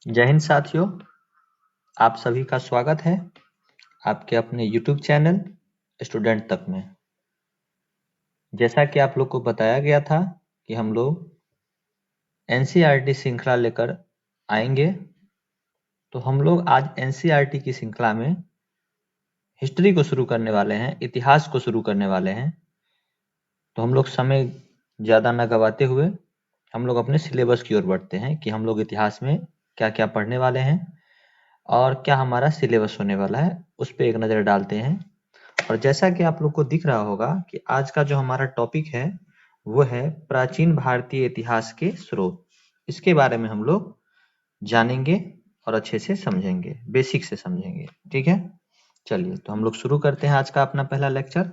जय हिंद साथियों, आप सभी का स्वागत है आपके अपने YouTube चैनल स्टूडेंट तक में। जैसा कि आप लोग को बताया गया था कि हम लोग NCERT श्रृंखला लेकर आएंगे, तो हम लोग आज NCERT की श्रृंखला में हिस्ट्री को शुरू करने वाले हैं, इतिहास को शुरू करने वाले हैं। तो हम लोग समय ज़्यादा न गवाते हुए हम लोग अपने सिलेबस की ओर बढ़ते हैं कि हम लोग इतिहास में क्या क्या पढ़ने वाले हैं और क्या हमारा सिलेबस होने वाला है, उस पर एक नज़र डालते हैं। और जैसा कि आप लोग को दिख रहा होगा कि आज का जो हमारा टॉपिक है वो है प्राचीन भारतीय इतिहास के स्रोत। इसके बारे में हम लोग जानेंगे और अच्छे से समझेंगे, बेसिक से समझेंगे। ठीक है, चलिए तो हम लोग शुरू करते हैं आज का अपना पहला लेक्चर।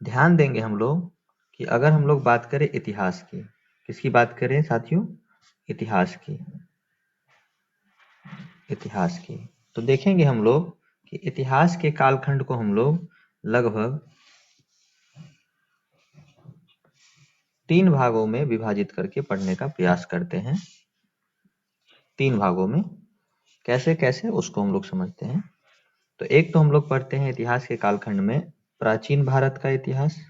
ध्यान देंगे हम लोग कि अगर हम लोग बात करें इतिहास की, किसकी बात करें साथियों? इतिहास की। इतिहास की तो देखेंगे हम लोग कि इतिहास के कालखंड को हम लोग लगभग 3 भागों में विभाजित करके पढ़ने का प्रयास करते हैं। 3 भागों में कैसे कैसे उसको हम लोग समझते हैं। तो एक तो हम लोग पढ़ते हैं इतिहास के कालखंड में प्राचीन भारत का इतिहास।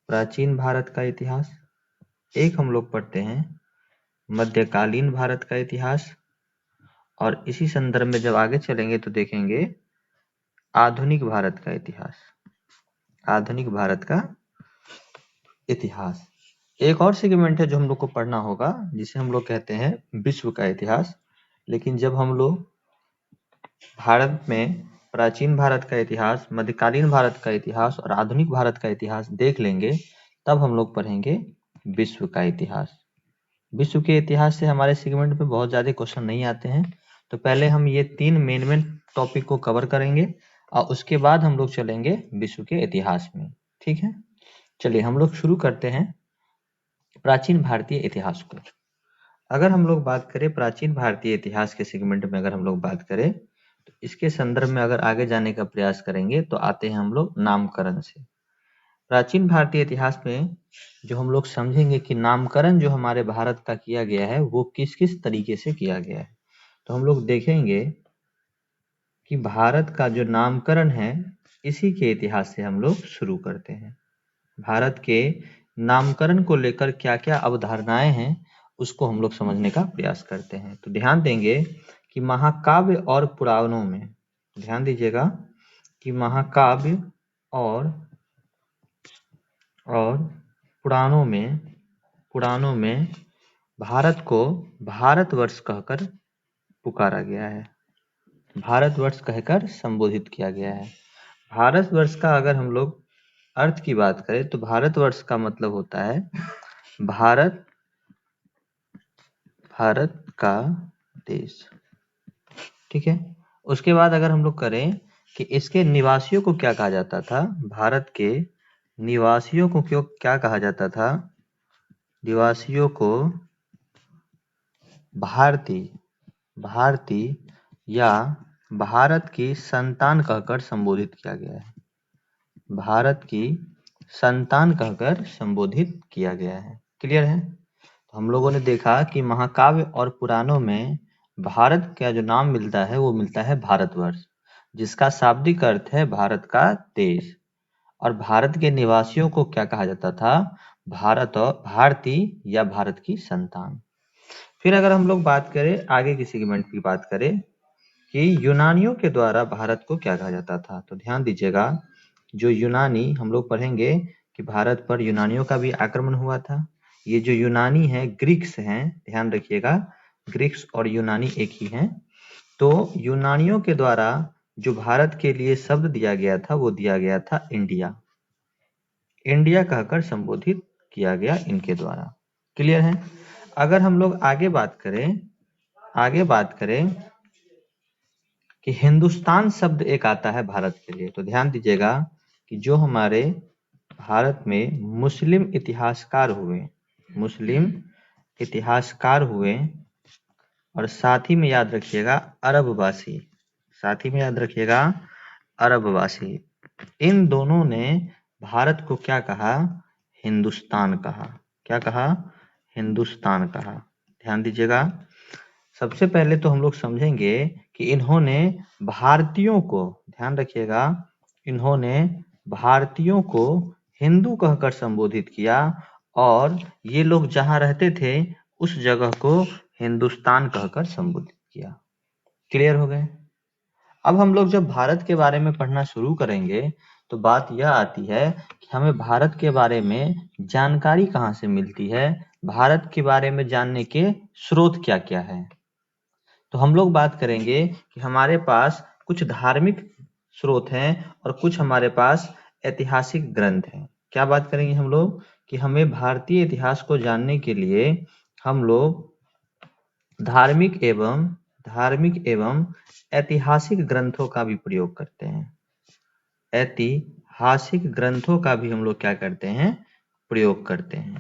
प्राचीन भारत का इतिहास। एक हम लोग पढ़ते हैं मध्यकालीन भारत का इतिहास। और इसी संदर्भ में जब आगे चलेंगे तो देखेंगे आधुनिक भारत का इतिहास। आधुनिक भारत का इतिहास। एक और सेगमेंट है जो हम लोग को पढ़ना होगा, जिसे हम लोग कहते हैं विश्व का इतिहास। लेकिन जब हम लोग भारत में प्राचीन भारत का इतिहास, मध्यकालीन भारत का इतिहास और आधुनिक भारत का इतिहास देख लेंगे, तब हम लोग पढ़ेंगे विश्व का इतिहास। विश्व के इतिहास से हमारे सेगमेंट में बहुत ज़्यादा क्वेश्चन नहीं आते हैं, तो पहले हम ये 3 मेन टॉपिक को कवर करेंगे और उसके बाद हम लोग चलेंगे विश्व के इतिहास में। ठीक है, चलिए हम लोग शुरू करते हैं प्राचीन भारतीय इतिहास को। अगर हम लोग बात करें प्राचीन भारतीय इतिहास के सेगमेंट में, अगर हम लोग बात करें तो इसके संदर्भ में अगर आगे जाने का प्रयास करेंगे तो आते हैं हम लोग नामकरण से। प्राचीन भारतीय इतिहास में जो हम लोग समझेंगे कि नामकरण जो हमारे भारत का किया गया है वो किस किस तरीके से किया गया है। तो हम लोग देखेंगे कि भारत का जो नामकरण है इसी के इतिहास से हम लोग शुरू करते हैं। भारत के नामकरण को लेकर क्या क्या अवधारणाएं हैं उसको हम लोग समझने का प्रयास करते हैं। तो ध्यान देंगे कि महाकाव्य और पुराणों में, ध्यान दीजिएगा कि महाकाव्य और पुराणों में भारत को भारतवर्ष कहकर पुकारा गया है, भारतवर्ष कहकर संबोधित किया गया है। भारतवर्ष का अगर हम लोग अर्थ की बात करें तो भारतवर्ष का मतलब होता है भारत, भारत का देश। ठीक है, उसके बाद अगर हम लोग करें कि इसके निवासियों को क्या कहा जाता था, भारत के निवासियों को क्यों क्या कहा जाता था? निवासियों को भारतीय या भारत की संतान कहकर संबोधित किया गया है। भारत की संतान कहकर संबोधित किया गया है। क्लियर है? तो हम लोगों ने देखा कि महाकाव्य और पुराणों में भारत का जो नाम मिलता है वो मिलता है भारतवर्ष, जिसका शाब्दिक अर्थ है भारत का देश। और भारत के निवासियों को क्या कहा जाता था? भारतीय या भारत की संतान। फिर अगर हम लोग बात करें आगे की सेगमेंट की बात करें कि यूनानियों के द्वारा भारत को क्या कहा जाता था, तो ध्यान दीजिएगा जो यूनानी, हम लोग पढ़ेंगे कि भारत पर यूनानियों का भी आक्रमण हुआ था। ये जो यूनानी है ग्रीक्स हैं, ध्यान रखिएगा ग्रीक्स और यूनानी एक ही हैं। तो यूनानियों के द्वारा जो भारत के लिए शब्द दिया गया था वो दिया गया था इंडिया। इंडिया कहकर संबोधित किया गया इनके द्वारा। क्लियर है? अगर हम लोग आगे बात करें कि हिंदुस्तान शब्द एक आता है भारत के लिए, तो ध्यान दीजिएगा कि जो हमारे भारत में मुस्लिम इतिहासकार हुए और साथ ही में याद रखिएगा अरबवासी, इन दोनों ने भारत को क्या कहा? हिंदुस्तान कहा। क्या कहा? हिंदुस्तान कहा। ध्यान दीजिएगा। सबसे पहले तो हम लोग समझेंगे कि इन्होंने भारतीयों को, ध्यान रखिएगा, इन्होंने भारतीयों को हिंदू कहकर संबोधित किया और ये लोग जहां रहते थे उस जगह को हिंदुस्तान कहकर संबोधित किया। क्लियर हो गए। अब हम लोग जब भारत के बारे में पढ़ना शुरू करेंगे तो बात यह आती है कि हमें भारत के बारे में जानकारी कहाँ से मिलती है, भारत के बारे में जानने के स्रोत क्या क्या है। तो हम लोग बात करेंगे कि हमारे पास कुछ धार्मिक स्रोत हैं और कुछ हमारे पास ऐतिहासिक ग्रंथ हैं। क्या बात करेंगे हम लोग कि हमें भारतीय इतिहास को जानने के लिए हम लोग धार्मिक एवं ऐतिहासिक ग्रंथों का भी प्रयोग करते हैं। ऐतिहासिक ग्रंथों का भी हम लोग क्या करते हैं, प्रयोग करते हैं।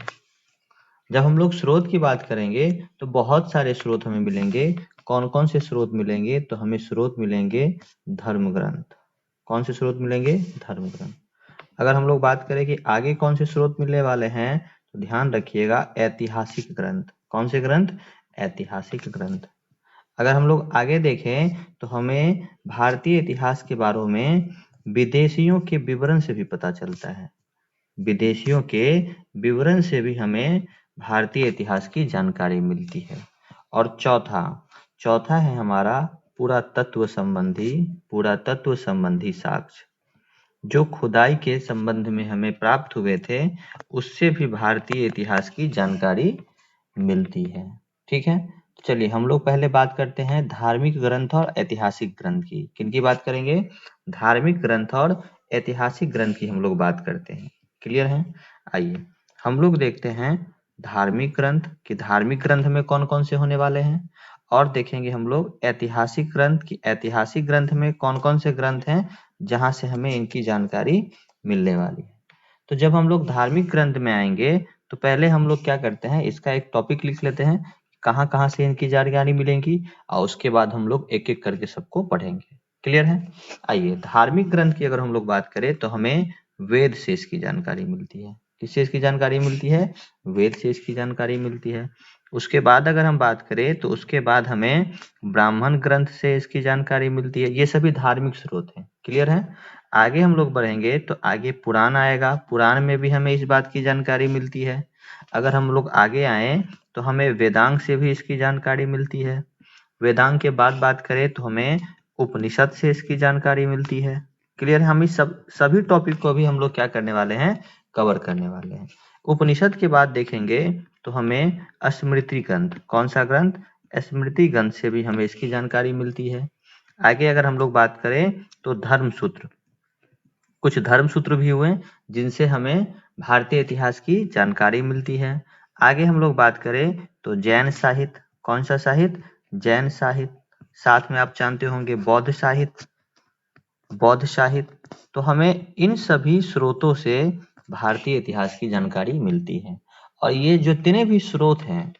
जब हम लोग स्रोत की बात करेंगे तो बहुत सारे स्रोत हमें मिलेंगे। कौन कौन से स्रोत मिलेंगे, तो हमें स्रोत मिलेंगे धर्म ग्रंथ। कौन से स्रोत मिलेंगे, धर्म ग्रंथ। अगर हम लोग बात करें कि आगे कौन से स्रोत मिलने वाले हैं, तो ध्यान रखिएगा ऐतिहासिक ग्रंथ। कौन से ग्रंथ, ऐतिहासिक ग्रंथ। अगर हम लोग आगे देखें तो हमें भारतीय इतिहास के बारे में विदेशियों के विवरण से भी पता चलता है। विदेशियों के विवरण से भी हमें भारतीय इतिहास की जानकारी मिलती है। और चौथा है हमारा पुरातत्व संबंधी साक्ष्य, जो खुदाई के संबंध में हमें प्राप्त हुए थे, उससे भी भारतीय इतिहास की जानकारी मिलती है। ठीक है, तो चलिए हम लोग पहले बात करते हैं धार्मिक ग्रंथ और ऐतिहासिक ग्रंथ की। किनकी बात करेंगे, धार्मिक ग्रंथ और ऐतिहासिक ग्रंथ की हम लोग बात करते हैं। क्लियर है। आइए हम लोग देखते हैं धार्मिक ग्रंथ कि धार्मिक ग्रंथ में कौन कौन से होने वाले हैं, और देखेंगे हम लोग ऐतिहासिक ग्रंथ की ऐतिहासिक ग्रंथ में कौन कौन से ग्रंथ हैं जहां से हमें इनकी जानकारी मिलने वाली है। तो जब हम लोग धार्मिक ग्रंथ में आएंगे तो पहले हम लोग क्या करते हैं, इसका एक टॉपिक लिख लेते हैं, कहाँ कहाँ से इनकी जानकारी मिलेंगी, और उसके बाद हम लोग एक एक करके सबको पढ़ेंगे। क्लियर है। आइए धार्मिक ग्रंथ की अगर हम लोग बात करें तो हमें वेद से इसकी जानकारी मिलती है। किससे इसकी जानकारी मिलती है, वेद से इसकी जानकारी मिलती है। उसके बाद अगर हम बात करें तो उसके बाद हमें ब्राह्मण ग्रंथ से इसकी जानकारी मिलती है। ये सभी धार्मिक स्रोत हैं। क्लियर है। आगे हम लोग बढ़ेंगे तो आगे पुराण आएगा, पुराण में भी हमें इस बात की जानकारी मिलती है। अगर हम लोग आगे आए तो हमें वेदांग से भी इसकी जानकारी मिलती है। वेदांग के बाद बात करें तो हमें उपनिषद से इसकी जानकारी मिलती है। क्लियर है। हम इस सभी टॉपिक को भी हम लोग क्या करने वाले हैं, कवर करने वाले हैं। उपनिषद के बाद देखेंगे तो हमें स्मृति ग्रंथ, कौन सा ग्रंथ, स्मृति ग्रंथ से भी हमें इसकी जानकारी मिलती है। आगे अगर हम लोग बात करें तो धर्मसूत्र, कुछ धर्मसूत्र भी हुए जिनसे हमें भारतीय इतिहास की जानकारी मिलती है। आगे हम लोग बात करें तो जैन साहित्य, कौन सा साहित्य, जैन साहित्य। साथ में आप जानते होंगे बौद्ध साहित्य, तो हमें इन सभी स्रोतों से भारतीय इतिहास की जानकारी मिलती है। और ये जितने भी स्रोत हैं,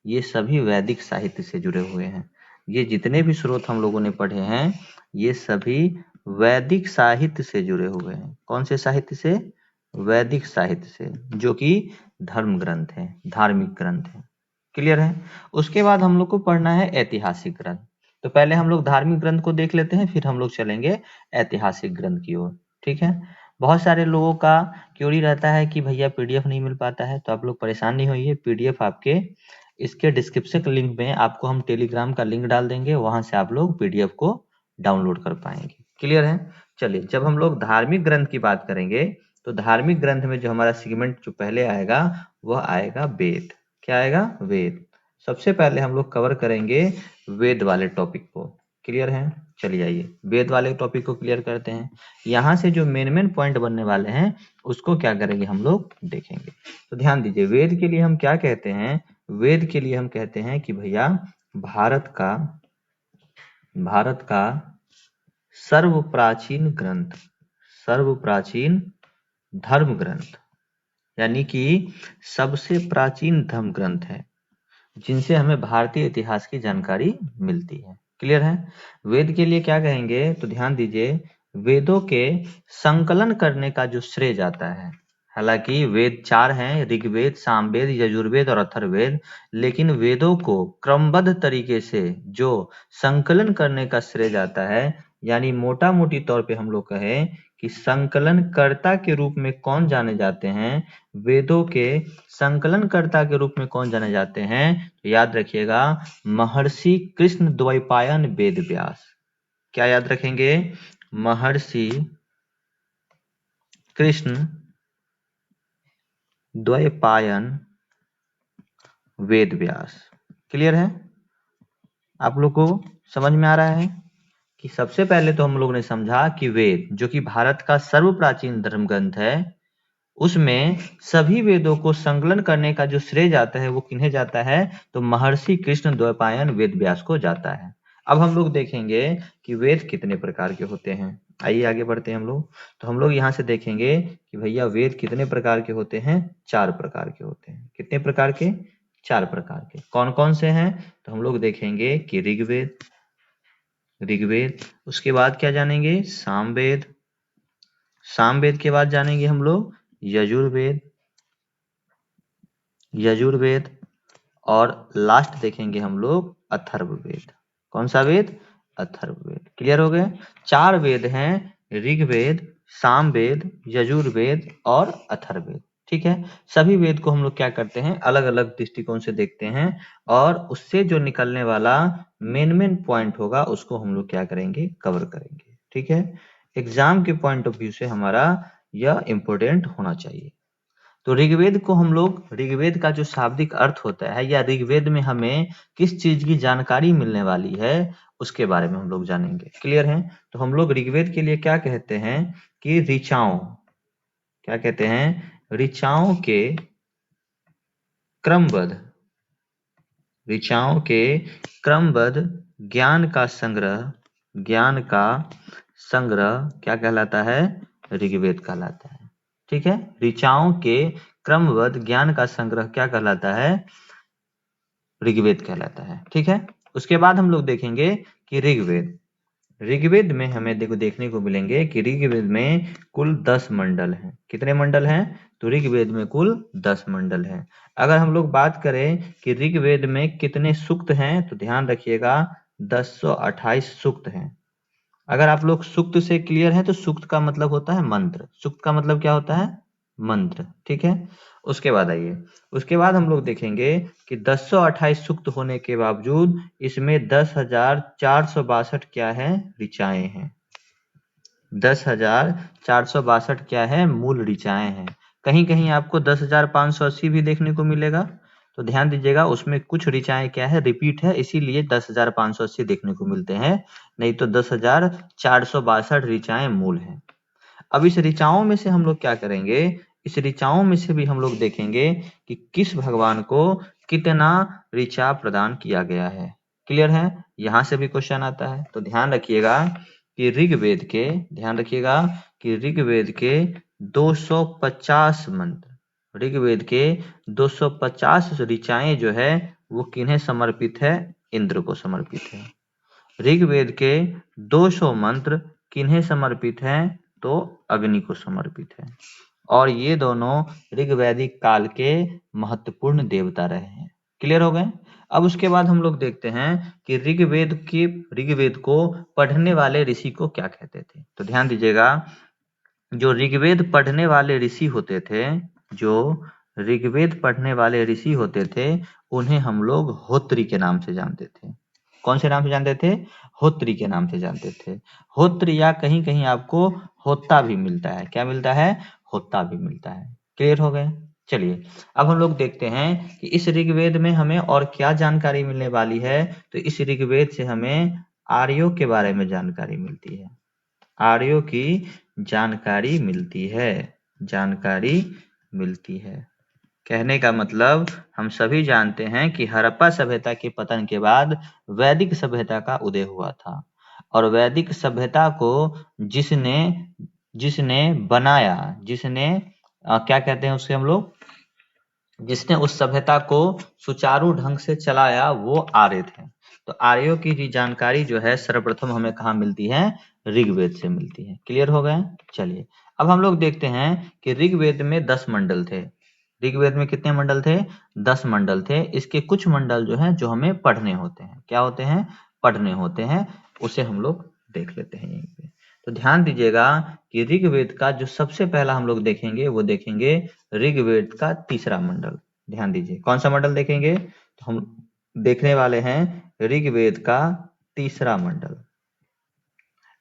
ये सभी वैदिक साहित्य से जुड़े हुए हैं। ये जितने भी स्रोत हम लोगों ने पढ़े हैं ये सभी वैदिक साहित्य से जुड़े हुए हैं। कौन से साहित्य से, वैदिक साहित्य से, जो कि धर्म ग्रंथ है, धार्मिक ग्रंथ है। क्लियर है। उसके बाद हम लोग को पढ़ना है ऐतिहासिक ग्रंथ। तो पहले हम लोग धार्मिक ग्रंथ को देख लेते हैं, फिर हम लोग चलेंगे ऐतिहासिक ग्रंथ की ओर। ठीक है। बहुत सारे लोगों का क्वेरी रहता है कि भैया पीडीएफ नहीं मिल पाता है, तो आप लोग परेशान नहीं होइए, पीडीएफ आपके इसके डिस्क्रिप्शन के लिंक में आपको हम टेलीग्राम का लिंक डाल देंगे, वहां से आप लोग पीडीएफ को डाउनलोड कर पाएंगे। क्लियर है। चलिए जब हम लोग धार्मिक ग्रंथ की बात करेंगे तो धार्मिक ग्रंथ में जो हमारा सेगमेंट जो पहले आएगा वह आएगा वेद। क्या आएगा, वेद। सबसे पहले हम लोग कवर करेंगे वेद वाले टॉपिक को। क्लियर है। चलिए आइए वेद वाले टॉपिक को क्लियर करते हैं। यहाँ से जो मेन पॉइंट बनने वाले हैं उसको क्या करेंगे हम लोग देखेंगे। तो ध्यान दीजिए, वेद के लिए हम क्या कहते हैं, वेद के लिए हम कहते हैं कि भैया भारत का सर्वप्राचीन ग्रंथ, सर्वप्राचीन धर्म ग्रंथ, यानी कि सबसे प्राचीन धर्म ग्रंथ है जिनसे हमें भारतीय इतिहास की जानकारी मिलती है। क्लियर है। वेद के लिए क्या कहेंगे, तो ध्यान दीजिए, वेदों के संकलन करने का जो श्रेय जाता है, हालांकि वेद 4 हैं, ऋग्वेद, सामवेद, यजुर्वेद और अथर्ववेद, लेकिन वेदों को क्रमबद्ध तरीके से जो संकलन करने का श्रेय जाता है, यानी मोटा मोटी तौर पे हम लोग कहें कि संकलनकर्ता के रूप में कौन जाने जाते हैं, वेदों के संकलनकर्ता के रूप में कौन जाने जाते हैं, तो याद रखिएगा महर्षि कृष्ण द्वैपायन वेद व्यास। क्या याद रखेंगे? महर्षि कृष्ण द्वैपायन वेद व्यास। क्लियर है? आप लोग को समझ में आ रहा है कि सबसे पहले तो हम लोग ने समझा कि वेद जो कि भारत का सर्व प्राचीन धर्म ग्रंथ है, उसमें सभी वेदों को संकलन करने का जो श्रेय जाता है वो किन्हें जाता है, तो महर्षि कृष्ण द्वैपायन वेद व्यास को जाता है। अब हम लोग देखेंगे कि वेद कितने प्रकार के होते हैं। आइए आगे बढ़ते हैं हम लोग। तो हम लोग यहाँ से देखेंगे कि भैया वेद कितने प्रकार के होते हैं, 4 प्रकार के होते हैं। कितने प्रकार के? 4 प्रकार के। कौन कौन से हैं? तो हम लोग देखेंगे कि ऋग्वेद, उसके बाद क्या जानेंगे? सामवेद, सामवेद के बाद जानेंगे हम लोग यजुर्वेद, और लास्ट देखेंगे हम लोग अथर्ववेद। कौन सा वेद? अथर्ववेद। क्लियर हो गए? 4 वेद हैं, ऋग्वेद, सामवेद, यजुर्वेद और अथर्ववेद। ठीक है, सभी वेद को हम लोग क्या करते हैं, अलग अलग दृष्टिकोण से देखते हैं, और उससे जो निकलने वाला मेन पॉइंट होगा उसको हम लोग क्या करेंगे, कवर करेंगे। ठीक है, एग्जाम के पॉइंट ऑफ व्यू से हमारा यह इंपॉर्टेंट होना चाहिए। तो ऋग्वेद को हम लोग, ऋग्वेद का जो शाब्दिक अर्थ होता है या ऋग्वेद में हमें किस चीज की जानकारी मिलने वाली है उसके बारे में हम लोग जानेंगे। क्लियर है? तो हम लोग ऋग्वेद के लिए क्या कहते हैं कि ऋचाओं, क्या कहते हैं, ऋचाओं के क्रमबद्ध, ऋचाओं के क्रमबद्ध ज्ञान का संग्रह, ज्ञान का संग्रह क्या कहलाता है? ऋग्वेद कहलाता है। ठीक है, ऋचाओं के क्रमबद्ध ज्ञान का संग्रह क्या कहलाता है? ऋग्वेद कहलाता है। ठीक है, उसके बाद हम लोग देखेंगे कि ऋग्वेद, ऋग्वेद में हमें देखने को मिलेंगे कि ऋग्वेद में कुल 10 मंडल हैं। कितने मंडल हैं? तो ऋग्वेद में कुल 10 मंडल हैं। अगर हम लोग बात करें कि ऋग्वेद में कितने सूक्त हैं, तो ध्यान रखिएगा 1028 सूक्त हैं। अगर आप लोग सूक्त से क्लियर हैं तो सूक्त का मतलब होता है मंत्र। सूक्त का मतलब क्या होता है? मंत्र। ठीक है, उसके बाद आइए, उसके बाद हम लोग देखेंगे कि 1028 सूक्त होने के बावजूद इसमें 10,462 क्या है? ऋचाएं हैं। 10,462 क्या है? मूल ऋचाएं हैं। कहीं कहीं आपको 10,580 भी देखने को मिलेगा, तो ध्यान दीजिएगा उसमें कुछ ऋचाएं क्या है? रिपीट है, इसीलिए 10,580 देखने को मिलते हैं, नहीं तो 10,462 ऋचाएं मूल हैं। अब इस ऋचाओं में से हम लोग क्या करेंगे, इस ऋचाओं में से भी हम लोग देखेंगे कि किस भगवान को कितना ऋचा प्रदान किया गया है। क्लियर है? यहां से भी क्वेश्चन आता है, तो ध्यान रखिएगा कि ऋग्वेद के, ध्यान रखिएगा कि ऋग्वेद के 250 मंत्र, ऋग्वेद के 250 ऋचाएं जो है वो किन्हें समर्पित है? इंद्र को समर्पित है। ऋग्वेद के 200 मंत्र किन्हें समर्पित हैं? तो अग्नि को समर्पित है। और ये दोनों ऋग्वैदिक काल के महत्वपूर्ण देवता रहे हैं। क्लियर हो गए? अब उसके बाद हम लोग देखते हैं कि ऋग्वेद को पढ़ने वाले ऋषि को क्या कहते थे। तो ध्यान दीजिएगा, जो ऋग्वेद पढ़ने वाले ऋषि होते थे, जो ऋग्वेद पढ़ने वाले ऋषि होते थे, उन्हें हम लोग होत्री के नाम से जानते थे। कौन से नाम से जानते थे? होत्री के नाम से जानते थे। होत्र या कहीं कहीं आपको होता भी मिलता है। क्या मिलता है? होता भी मिलता है। क्लियर हो गए? चलिए, अब हम लोग देखते हैं कि इस ऋग्वेद में हमें और क्या जानकारी मिलने वाली है। तो इस ऋग्वेद से हमें आर्यों के बारे में जानकारी मिलती है। आर्यों की जानकारी मिलती है, जानकारी मिलती है। कहने का मतलब हम सभी जानते हैं कि हड़प्पा सभ्यता के पतन के बाद वैदिक सभ्यता का उदय हुआ था, और वैदिक सभ्यता को जिसने जिसने बनाया, जिसने क्या कहते हैं उसे हम लोग, जिसने उस सभ्यता को सुचारू ढंग से चलाया, वो आर्य थे। तो आर्यों की जानकारी जो है सर्वप्रथम हमें कहाँ मिलती है? ऋग्वेद से मिलती है। क्लियर हो गए? चलिए, अब हम लोग देखते हैं कि ऋग्वेद में 10 मंडल थे। ऋग्वेद में कितने मंडल थे? 10 मंडल थे। इसके कुछ मंडल जो हैं जो हमें पढ़ने होते हैं। क्या होते हैं? पढ़ने होते हैं। उसे हम लोग देख लेते हैं यहीं पे। तो ध्यान दीजिएगा कि ऋग्वेद का जो सबसे पहला हम लोग देखेंगे वो देखेंगे ऋग्वेद का तीसरा मंडल। ध्यान दीजिए, कौन सा मंडल देखेंगे? तो हम देखने वाले हैं ऋग्वेद का तीसरा मंडल।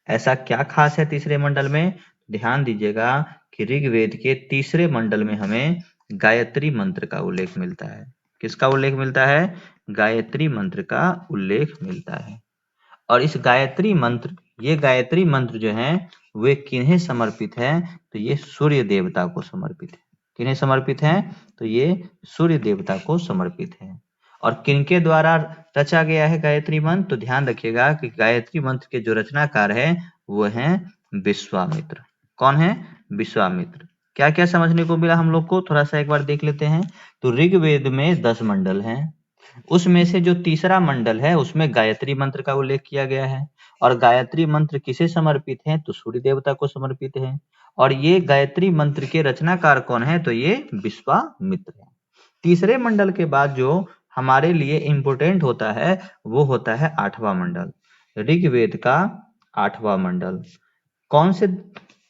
ऐसा क्या खास है तीसरे मंडल में? ध्यान दीजिएगा कि ऋग्वेद के तीसरे मंडल में हमें गायत्री मंत्र का उल्लेख मिलता है। किसका उल्लेख मिलता है? गायत्री मंत्र का उल्लेख मिलता है। और इस गायत्री मंत्र, ये गायत्री मंत्र जो हैं वे किन्हें समर्पित है? तो ये सूर्य देवता को समर्पित है। किन्हें समर्पित है? तो ये सूर्य देवता को समर्पित है। और किनके द्वारा रचा गया है गायत्री मंत्र? तो ध्यान रखिएगा कि गायत्री मंत्र के जो रचनाकार है वो हैं विश्वामित्र। कौन है? विश्वामित्र। क्या क्या समझने को मिला हम लोग को? थोड़ा सा एक बार देख लेते हैं। तो ऋग्वेद में 10 मंडल हैं। उसमें से जो तीसरा मंडल है उसमें गायत्री मंत्र का उल्लेख किया गया है। और गायत्री मंत्र किसे समर्पित है? तो सूर्य देवता को समर्पित है। और ये गायत्री मंत्र के रचनाकार कौन है? तो ये विश्वामित्र है। तीसरे मंडल के बाद जो हमारे लिए इंपोर्टेंट होता है वो होता है 8वां मंडल। ऋग्वेद का 8वां मंडल कौन से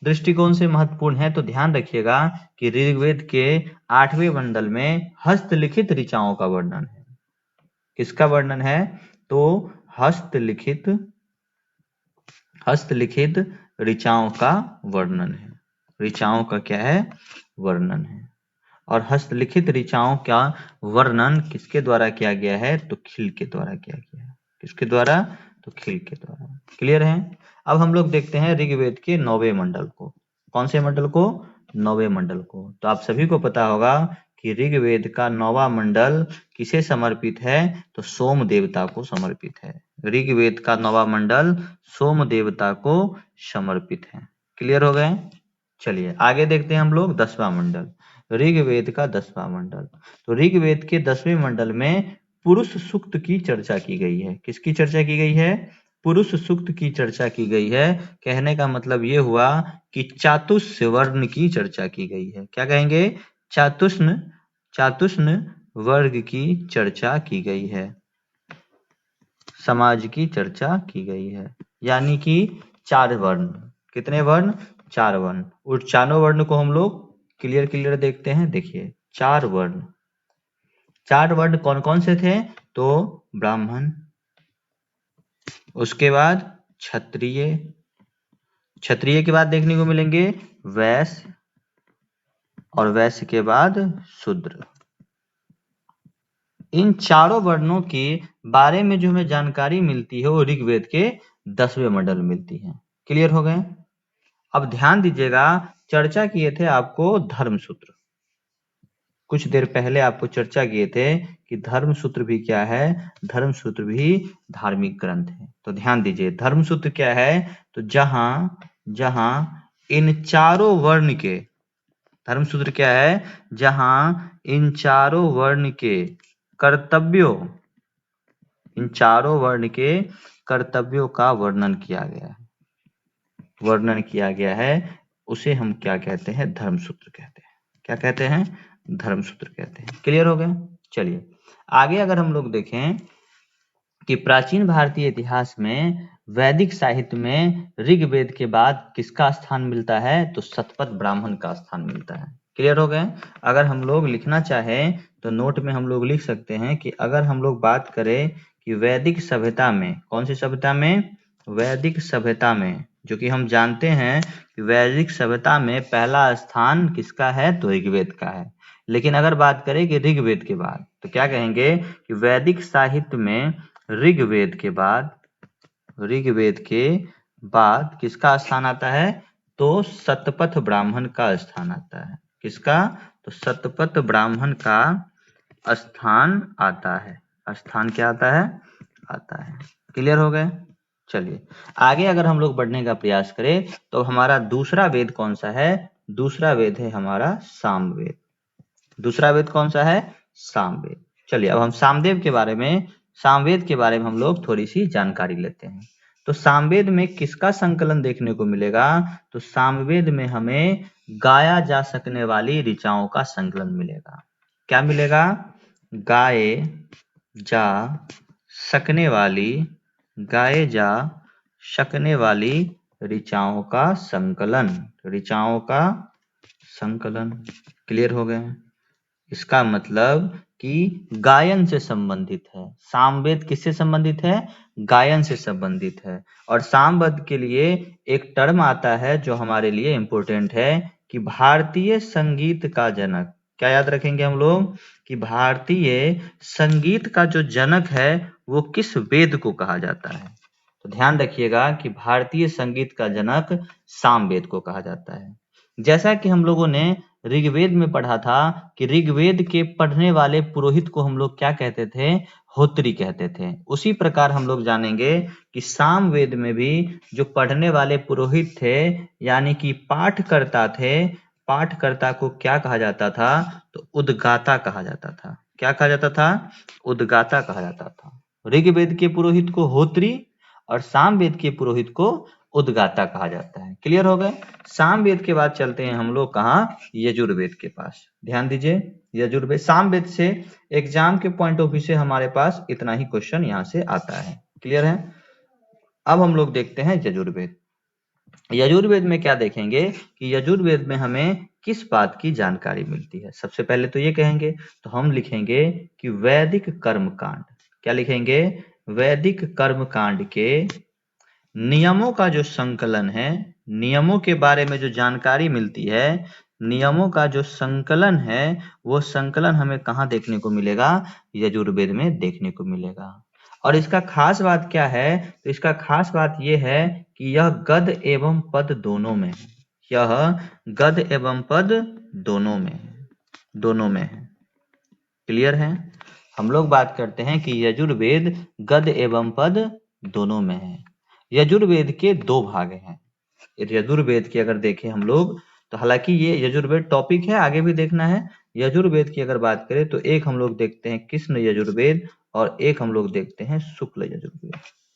दृष्टिकोण से महत्वपूर्ण है? तो ध्यान रखिएगा कि ऋग्वेद के 8वें मंडल में हस्तलिखित ऋचाओं का वर्णन है। किसका वर्णन है? तो हस्तलिखित ऋचाओं का वर्णन है। ऋचाओं का क्या है? वर्णन है। और हस्तलिखित ऋचाओं का वर्णन किसके द्वारा किया गया है? तो खिल के द्वारा किया गया है। किसके द्वारा? तो खिल के द्वारा। क्लियर है? अब हम लोग देखते हैं ऋग्वेद के 9वें मंडल को। कौन से मंडल को? 9वें मंडल को। तो आप सभी को पता होगा कि ऋग्वेद का 9वां मंडल किसे समर्पित है? तो सोम देवता को समर्पित है। ऋग्वेद का 9वां मंडल सोम देवता को समर्पित है। क्लियर हो गए? चलिए आगे देखते हैं हम लोग 10वां मंडल। ऋग्वेद का 10वां मंडल। तो ऋग्वेद के 10वें मंडल में पुरुष सूक्त की चर्चा की गई है। किसकी चर्चा की गई है? पुरुष सूक्त की चर्चा की गई है। कहने का मतलब ये हुआ कि चातुष्य वर्ण की चर्चा की गई है। क्या कहेंगे? चातुष्य वर्ग की चर्चा की गई है। समाज की चर्चा की गई है। यानी कि 4 वर्ण। कितने वर्ण? 4 वर्ण। उस चारों वर्ण को हम लोग क्लियर देखते हैं। देखिए 4 वर्ण। 4 वर्ण कौन कौन से थे? तो ब्राह्मण, उसके बाद क्षत्रिय, क्षत्रिय के बाद देखने को मिलेंगे वैश्य, और वैश्य के बाद शूद्र। इन चारों वर्णों के बारे में जो हमें जानकारी मिलती है वो ऋग्वेद के 10वें मंडल में मिलती है। क्लियर हो गए? अब ध्यान दीजिएगा, चर्चा किए थे आपको धर्मसूत्र। कुछ देर पहले आपको चर्चा किए थे कि धर्मसूत्र भी क्या है? धर्मसूत्र भी धार्मिक ग्रंथ है। तो ध्यान दीजिए, धर्मसूत्र क्या है? तो जहां इन चारों वर्ण के, धर्मसूत्र क्या है? जहां इन चारों वर्ण के कर्तव्यों, इन चारों वर्ण के कर्तव्यों का वर्णन किया गया है, उसे हम क्या कहते हैं? धर्मसूत्र कहते हैं। क्या कहते हैं? धर्मसूत्र कहते हैं। क्लियर हो गया? चलिए आगे अगर हम लोग देखें कि प्राचीन भारतीय इतिहास में वैदिक साहित्य में ऋग्वेद के बाद किसका स्थान मिलता है? तो शतपथ ब्राह्मण का स्थान मिलता है। क्लियर हो गए? अगर हम लोग लिखना चाहें तो नोट में हम लोग लिख सकते हैं कि अगर हम लोग बात करें कि वैदिक सभ्यता में, कौन सी सभ्यता में? वैदिक सभ्यता में, जो कि हम जानते हैं कि वैदिक सभ्यता में पहला स्थान किसका है? तो ऋग्वेद का है। लेकिन अगर बात करें कि ऋग्वेद के बाद, तो क्या कहेंगे कि वैदिक साहित्य में ऋग्वेद के बाद किसका स्थान आता है? तो शतपथ ब्राह्मण का स्थान आता है। किसका? तो शतपथ ब्राह्मण का स्थान आता है। स्थान क्या आता है? आता है। क्लियर हो गए? चलिए आगे अगर हम लोग बढ़ने का प्रयास करें तो हमारा दूसरा वेद कौन सा है? दूसरा वेद है हमारा सामवेद। दूसरा वेद कौन सा है? सामवेद। चलिए अब हम सामवेद के बारे में हम लोग थोड़ी सी जानकारी लेते हैं। तो सामवेद में किसका संकलन देखने को मिलेगा? तो सामवेद में हमें गाया जा सकने वाली ऋचाओं का संकलन मिलेगा। क्या मिलेगा? गाए जा सकने वाली, गाए जा सकने वाली ऋचाओं का संकलन, ऋचाओं का संकलन। क्लियर हो गए? इसका मतलब कि गायन से संबंधित है। सामवेद किससे संबंधित है? गायन से संबंधित है। और सामवेद के लिए एक टर्म आता है जो हमारे लिए इंपॉर्टेंट है कि भारतीय संगीत का जनक। क्या याद रखेंगे हम लोग? कि भारतीय संगीत का जो जनक है वो किस वेद को कहा जाता है? तो ध्यान रखिएगा कि भारतीय संगीत का जनक सामवेद को कहा जाता है। जैसा कि हम लोगों ने ऋग्वेद में पढ़ा था कि ऋग्वेद के पढ़ने वाले पुरोहित को हम लोग क्या कहते थे? होत्री कहते थे। उसी प्रकार हम लोग जानेंगे कि सामवेद में भी जो पढ़ने वाले पुरोहित थे यानी कि पाठ करता थे, पाठकर्ता को क्या कहा जाता था? तो उद्गाता कहा जाता था। क्या कहा जाता था? उद्गाता कहा जाता था। ऋग्वेद के पुरोहित को होत्री और सामवेद के पुरोहित को उद्गाता कहा जाता है। क्लियर हो गए? सामवेद के बाद चलते हैं हम लोग कहाँ? यजुर्वेद के पास। ध्यान दीजिए, यजुर्वेद। सामवेद से एग्जाम के पॉइंट ऑफ व्यू से हमारे पास इतना ही क्वेश्चन यहाँ से आता है। क्लियर है? अब हम लोग देखते हैं यजुर्वेद। यजुर्वेद में क्या देखेंगे कि यजुर्वेद में हमें किस बात की जानकारी मिलती है? सबसे पहले तो ये कहेंगे, तो हम लिखेंगे कि वैदिक कर्मकांड। क्या लिखेंगे? वैदिक कर्मकांड के नियमों का जो संकलन है, नियमों के बारे में जो जानकारी मिलती है, नियमों का जो संकलन है, वो संकलन हमें कहाँ देखने को मिलेगा? यजुर्वेद में देखने को मिलेगा। और इसका खास बात क्या है? तो इसका खास बात यह है कि यह गद एवं पद दोनों में है। यह गद एवं पद दोनों में है, दोनों में है। क्लियर है? हम लोग बात करते हैं कि यजुर्वेद गद एवं पद दोनों में है। यजुर्वेद के दो भाग हैं। यजुर्वेद की अगर देखें हम लोग, तो हालांकि ये यजुर्वेद टॉपिक है, आगे भी देखना है। यजुर्वेद की अगर बात करें तो एक हम लोग देखते हैं कृष्ण यजुर्वेद और एक हम लोग देखते हैं शुक्ल यजुर्वेद।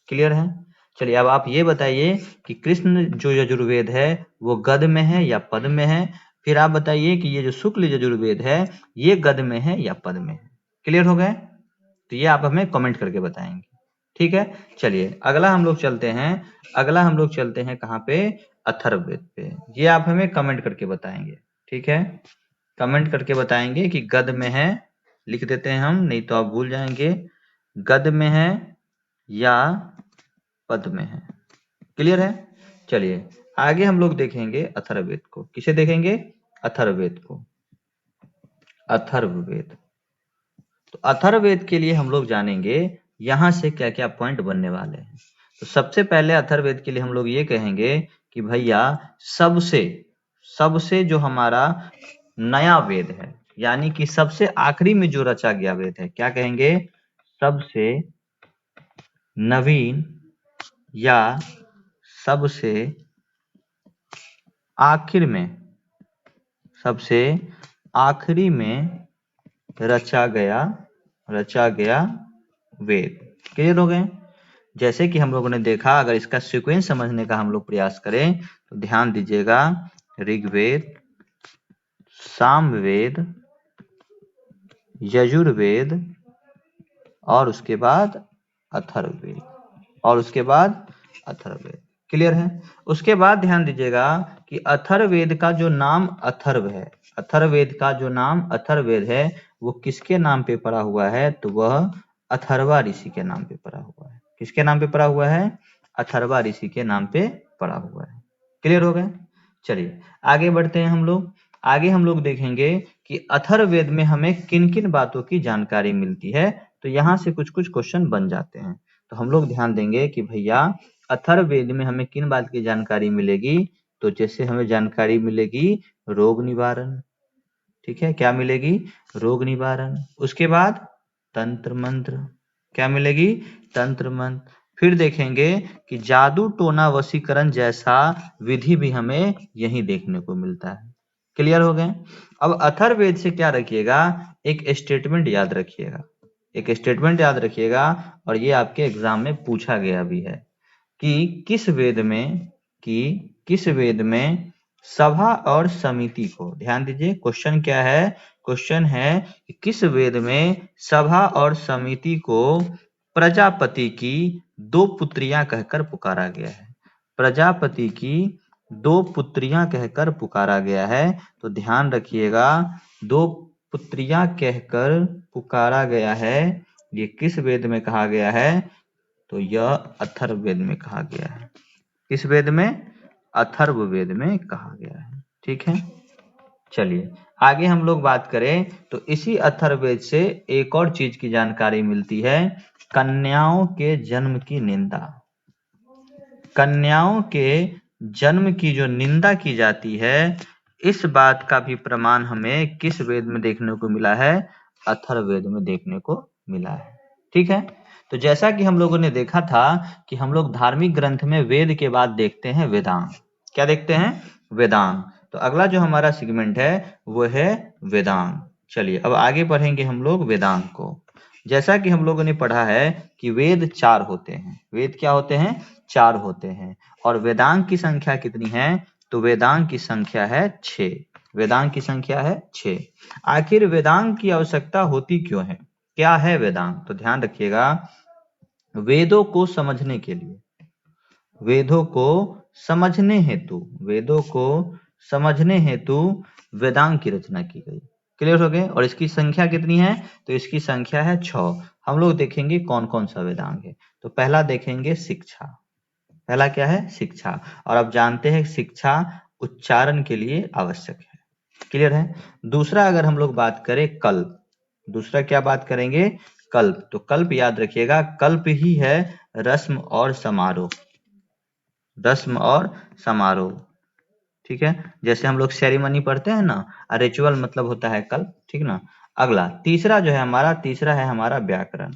क्लियर है? चलिए अब आप ये बताइए कि कृष्ण जो यजुर्वेद है वो गद में है या पद में है? फिर आप बताइए कि ये जो शुक्ल यजुर्वेद है ये गद में है या पद में है? क्लियर हो गए? तो ये आप हमें कमेंट करके बताएंगे। ठीक है, चलिए अगला हम लोग चलते हैं। अगला हम लोग चलते हैं कहाँ पे? अथर्ववेद पे। ये आप हमें कमेंट करके बताएंगे। ठीक है, कमेंट करके बताएंगे कि गद में है, लिख देते हैं हम, नहीं तो आप भूल जाएंगे। गद में है या पद में है? क्लियर है? चलिए आगे हम लोग देखेंगे अथर्ववेद को। किसे देखेंगे? अथर्ववेद को। अथर्ववेद, तो अथर्ववेद के लिए हम लोग जानेंगे यहाँ से क्या क्या पॉइंट बनने वाले हैं। तो सबसे पहले अथर्ववेद के लिए हम लोग ये कहेंगे कि भैया सबसे जो हमारा नया वेद है, यानी कि सबसे आखिरी में जो रचा गया वेद है, क्या कहेंगे? सबसे नवीन या सबसे आखिर में, सबसे आखिरी में रचा गया वेद। क्लियर हो गए? जैसे कि हम लोगों ने देखा, अगर इसका सीक्वेंस समझने का हम लोग प्रयास करें तो ध्यान दीजिएगा, ऋग्वेद, सामवेद, यजुर्वेद और उसके बाद अथर्ववेद, और उसके बाद अथर्ववेद। क्लियर है? उसके बाद ध्यान दीजिएगा कि अथर्ववेद का जो नाम अथर्व है, अथर्ववेद का जो नाम अथर्ववेद है वो किसके नाम पे पड़ा हुआ है? तो वह अथर्वा ऋषि के नाम पे पड़ा हुआ है। किसके नाम पे पड़ा हुआ है? अथर्वा ऋषि के नाम पे पड़ा हुआ है। क्लियर हो गए? चलिए आगे बढ़ते हैं हम लोग। आगे हम लोग देखेंगे कि अथर्ववेद में हमें किन किन बातों की जानकारी मिलती है। तो यहाँ से कुछ कुछ क्वेश्चन बन जाते हैं। तो हम लोग ध्यान देंगे कि भैया अथर्ववेद में हमें किन बात की जानकारी मिलेगी? तो जैसे हमें जानकारी मिलेगी रोग निवारण। ठीक है, क्या मिलेगी? रोग निवारण। उसके बाद तंत्र मंत्र। क्या मिलेगी? तंत्र मंत्र। फिर देखेंगे कि जादू टोना वशीकरण जैसा विधि भी हमें यहीं देखने को मिलता है। क्लियर हो गए? अब अथर्ववेद से क्या रखिएगा? एक स्टेटमेंट याद रखिएगा, एक स्टेटमेंट याद रखिएगा, और ये आपके एग्जाम में पूछा गया भी है कि किस वेद में सभा और समिति को, ध्यान दीजिए क्वेश्चन क्या है, क्वेश्चन है कि किस वेद में सभा और समिति को प्रजापति की दो पुत्रियां कहकर पुकारा गया है। प्रजापति की दो पुत्रियां कहकर पुकारा गया है। तो ध्यान रखिएगा, दो पुत्रियां कहकर पुकारा गया है, ये किस वेद में कहा गया है? तो यह अथर्ववेद में कहा गया है। किस वेद में? अथर्ववेद में कहा गया है। ठीक है, चलिए आगे हम लोग बात करें तो इसी अथर्ववेद से एक और चीज की जानकारी मिलती है, कन्याओं के जन्म की निंदा। कन्याओं के जन्म की जो निंदा की जाती है, इस बात का भी प्रमाण हमें किस वेद में देखने को मिला है? अथर्ववेद में देखने को मिला है। ठीक है, तो जैसा कि हम लोगों ने देखा था कि हम लोग धार्मिक ग्रंथ में वेद के बाद देखते हैं वेदांग। क्या देखते हैं? वेदांग। तो अगला जो हमारा सेगमेंट है वो है वेदांग। चलिए अब आगे पढ़ेंगे हम लोग वेदांग को। जैसा कि हम लोगों ने पढ़ा है कि वेद 4 होते हैं। वेद क्या होते हैं? 4 होते हैं। और वेदांग की संख्या कितनी है? तो वेदांग की संख्या है 6। वेदांग की संख्या है 6। आखिर वेदांग की आवश्यकता होती क्यों है? क्या है वेदांग? तो ध्यान रखिएगा, वेदों को समझने के लिए, वेदों को समझने हेतु वेदांग की रचना की गई। क्लियर हो गए? और इसकी संख्या कितनी है? तो इसकी संख्या है 6। हम लोग देखेंगे कौन कौन सा वेदांग है। तो पहला देखेंगे शिक्षा। पहला क्या है? शिक्षा। और आप जानते हैं शिक्षा उच्चारण के लिए आवश्यक है। क्लियर है? दूसरा अगर हम लोग बात करें कल्प, दूसरा क्या बात करेंगे? कल्प। तो कल्प याद रखिएगा, कल्प ही है रस्म और समारोह। रस्म और समारोह। ठीक है, जैसे हम लोग सेरेमनी पढ़ते हैं ना, रिचुअल मतलब होता है कल्प। ठीक ना। अगला तीसरा जो है हमारा, तीसरा है हमारा व्याकरण।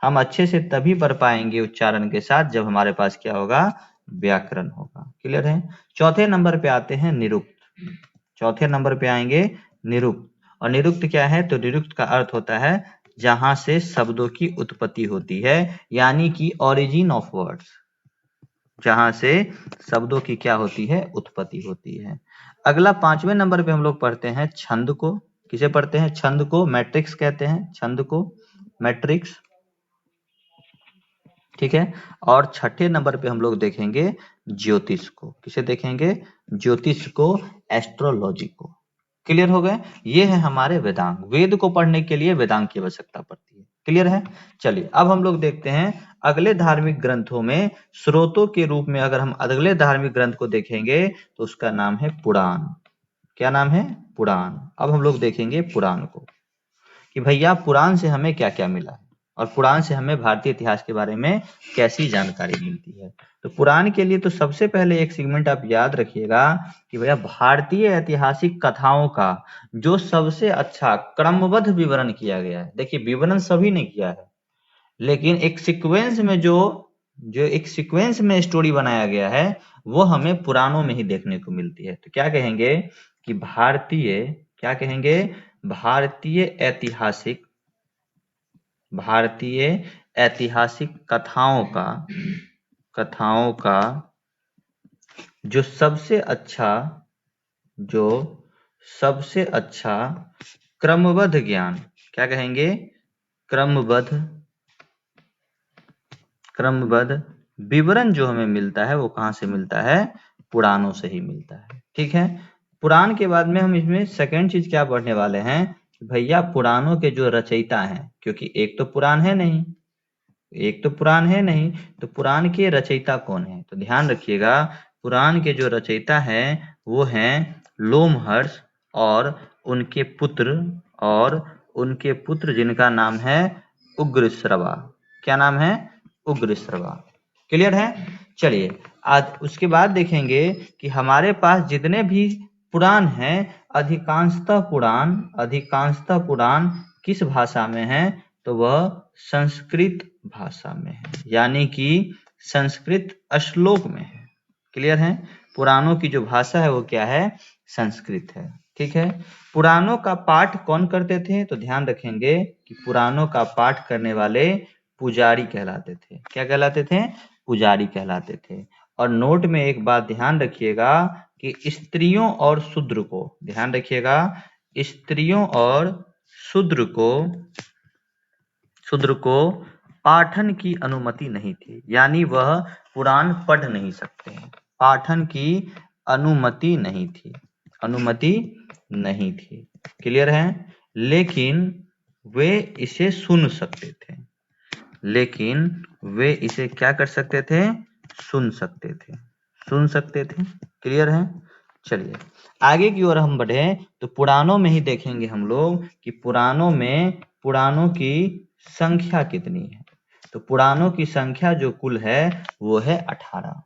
हम अच्छे से तभी पढ़ पाएंगे उच्चारण के साथ जब हमारे पास क्या होगा? व्याकरण होगा। क्लियर है? चौथे नंबर पे आते हैं निरुक्त। चौथे नंबर पे आएंगे निरुक्त। और निरुक्त क्या है? तो निरुक्त का अर्थ होता है जहां से शब्दों की उत्पत्ति होती है, यानी कि ओरिजिन ऑफ वर्ड्स। जहां से शब्दों की क्या होती है? उत्पत्ति होती है। अगला 5वें नंबर पे हम लोग पढ़ते हैं छंद को। किसे पढ़ते हैं? छंद को। मैट्रिक्स कहते हैं छंद को, मैट्रिक्स। ठीक है, और 6ठे नंबर पे हम लोग देखेंगे ज्योतिष को। किसे देखेंगे? ज्योतिष को, एस्ट्रोलॉजी को। क्लियर हो गए? ये है हमारे वेदांग। वेद को पढ़ने के लिए वेदांग की आवश्यकता पड़ती है। क्लियर है? चलिए अब हम लोग देखते हैं अगले धार्मिक ग्रंथों में स्रोतों के रूप में। अगर हम अगले धार्मिक ग्रंथ को देखेंगे तो उसका नाम है पुराण। क्या नाम है? पुराण। अब हम लोग देखेंगे पुराण को कि भैया पुराण से हमें क्या क्या मिला है और पुराण से हमें भारतीय इतिहास के बारे में कैसी जानकारी मिलती है। तो पुराण के लिए तो सबसे पहले एक सेगमेंट आप याद रखिएगा कि भैया भारतीय ऐतिहासिक कथाओं का जो सबसे अच्छा क्रमबद्ध विवरण किया गया है। देखिए विवरण सभी ने किया है, लेकिन एक सीक्वेंस में जो एक सीक्वेंस में स्टोरी बनाया गया है वो हमें पुराणों में ही देखने को मिलती है। तो क्या कहेंगे कि भारतीय, क्या कहेंगे? भारतीय ऐतिहासिक कथाओं का जो सबसे अच्छा क्रमबद्ध ज्ञान, क्या कहेंगे? क्रमबद्ध विवरण जो हमें मिलता है वो कहां से मिलता है? पुराणों से ही मिलता है। ठीक है, पुराण के बाद में हम इसमें सेकंड चीज क्या पढ़ने वाले हैं? भैया पुराणों के जो रचयिता हैं, क्योंकि एक तो पुराण है नहीं, तो पुराण के रचयिता कौन है? तो ध्यान रखिएगा, पुराण के जो रचयिता हैं वो हैं लोमहर्ष और उनके पुत्र जिनका नाम है उग्रश्रवा। क्या नाम है? उग्रश्रवा। क्लियर है? चलिए आज उसके बाद देखेंगे कि हमारे पास जितने भी पुराण हैं, अधिकांशतः पुराण किस भाषा में है? तो वह संस्कृत भाषा में है, यानी कि संस्कृत श्लोक में है। क्लियर है? पुराणों की जो भाषा है वो क्या है? संस्कृत है। ठीक है, पुराणों का पाठ कौन करते थे? तो ध्यान रखेंगे कि पुराणों का पाठ करने वाले पुजारी कहलाते थे। क्या कहलाते थे? पुजारी कहलाते थे। और नोट में एक बात ध्यान रखिएगा कि स्त्रियों और शूद्र को, ध्यान रखिएगा, स्त्रियों और शूद्र को पाठन की अनुमति नहीं थी, यानी वह पुराण पढ़ नहीं सकते हैं। पाठन की अनुमति नहीं थी, अनुमति नहीं थी, क्लियर है। लेकिन वे इसे सुन सकते थे, लेकिन वे इसे क्या कर सकते थे, सुन सकते थे, सुन सकते थे, क्लियर है। चलिए आगे की ओर हम बढ़े तो पुराणों में ही देखेंगे हम लोग कि पुराणों की संख्या कितनी है। तो पुराणों की संख्या जो कुल है वो है 18,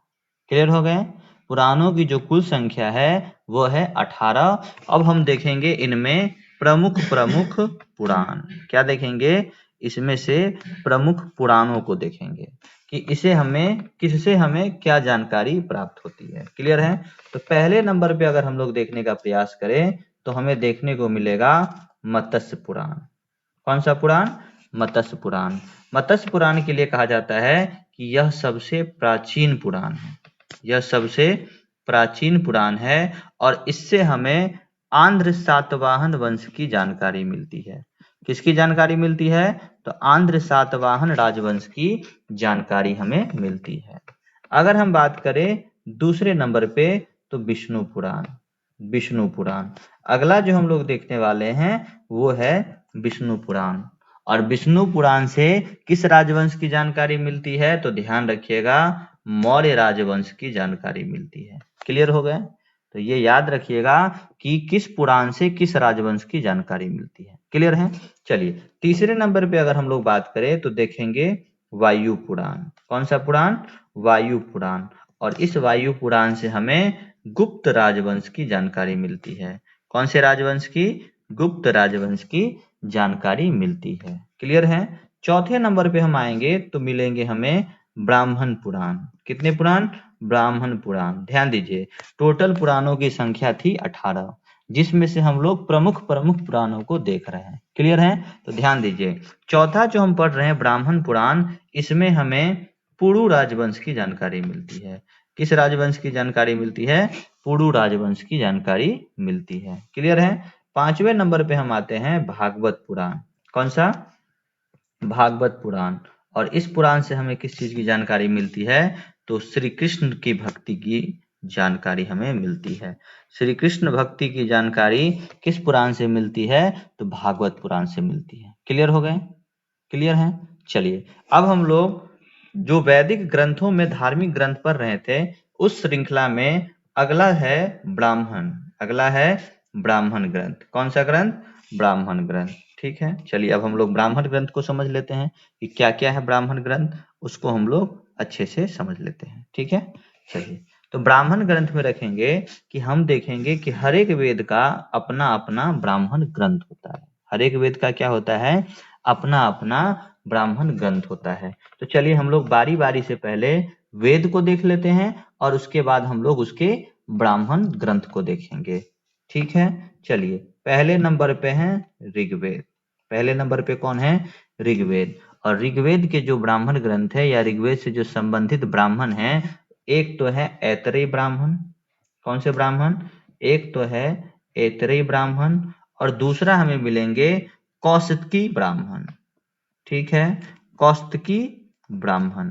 क्लियर हो गए। पुराणों की जो कुल संख्या है वो है 18। अब हम देखेंगे इनमें प्रमुख पुराण, क्या देखेंगे, इसमें से प्रमुख पुराणों को देखेंगे कि किससे हमें क्या जानकारी प्राप्त होती है, क्लियर है। तो पहले नंबर पे अगर हम लोग देखने का प्रयास करें तो हमें देखने को मिलेगा मत्स्य पुराण। कौन सा पुराण, मत्स्य पुराण। मत्स्य पुराण के लिए कहा जाता है कि यह सबसे प्राचीन पुराण है, यह सबसे प्राचीन पुराण है और इससे हमें आंध्र सातवाहन वंश की जानकारी मिलती है। किसकी जानकारी मिलती है, तो आंध्र सातवाहन राजवंश की जानकारी हमें मिलती है। अगर हम बात करें दूसरे नंबर पे तो विष्णु पुराण, विष्णु पुराण अगला जो हम लोग देखने वाले हैं वो है विष्णु पुराण। और विष्णु पुराण से किस राजवंश की जानकारी मिलती है, तो ध्यान रखिएगा मौर्य राजवंश की जानकारी मिलती है, क्लियर हो गए। तो ये याद रखिएगा कि किस पुराण से किस राजवंश की जानकारी मिलती है, क्लियर है। चलिए तीसरे नंबर पे अगर हम लोग बात करें तो देखेंगे वायु पुराण। कौन सा पुराण, वायु पुराण। और इस वायु पुराण से हमें गुप्त राजवंश की जानकारी मिलती है। कौन से राजवंश की, गुप्त राजवंश की जानकारी मिलती है, क्लियर है। चौथे नंबर पे हम आएंगे तो मिलेंगे हमें ब्राह्मण पुराण। कितने पुराण, ब्राह्मण पुराण। ध्यान दीजिए टोटल पुराणों की संख्या थी 18, जिसमें से हम लोग प्रमुख पुराणों को देख रहे हैं, क्लियर है। तो ध्यान दीजिए चौथा जो हम पढ़ रहे हैं ब्राह्मण पुराण, इसमें हमें पुरु राजवंश की जानकारी मिलती है। किस राजवंश की जानकारी मिलती है, पुरु राजवंश की जानकारी मिलती है, क्लियर है। पांचवें नंबर पे हम आते हैं भागवत पुराण। कौन सा, भागवत पुराण। और इस पुराण से हमें किस चीज की जानकारी मिलती है, तो श्री कृष्ण की भक्ति की जानकारी हमें मिलती है। श्री कृष्ण भक्ति की जानकारी किस पुराण से मिलती है, तो भागवत पुराण से मिलती है, क्लियर हो गए, क्लियर है। चलिए अब हम लोग जो वैदिक ग्रंथों में धार्मिक ग्रंथ पढ़ रहे थे उस श्रृंखला में अगला है ब्राह्मण, अगला है ब्राह्मण ग्रंथ। कौन सा ग्रंथ, ब्राह्मण ग्रंथ, ठीक है। चलिए अब हम लोग ब्राह्मण ग्रंथ को समझ लेते हैं कि क्या क्या है ब्राह्मण ग्रंथ, उसको हम लोग अच्छे से समझ लेते हैं, ठीक है। चलिए तो ब्राह्मण ग्रंथ में रखेंगे कि हम देखेंगे कि हर एक वेद का अपना अपना ब्राह्मण ग्रंथ होता है। हर एक वेद का क्या होता है, अपना अपना ब्राह्मण ग्रंथ होता है। तो चलिए हम लोग बारी बारी से पहले वेद को देख लेते हैं और उसके बाद हम लोग उसके ब्राह्मण ग्रंथ को देखेंगे, ठीक है। चलिए पहले नंबर पे है ऋग्वेद। पहले नंबर पे कौन है, ऋग्वेद। और ऋग्वेद के जो ब्राह्मण ग्रंथ है या ऋग्वेद से जो संबंधित ब्राह्मण है, एक तो है ऐतरेय ब्राह्मण। कौन से ब्राह्मण, एक तो है ऐतरेय ब्राह्मण और दूसरा हमें मिलेंगे कौशिकी ब्राह्मण, ठीक है, कौशिकी ब्राह्मण।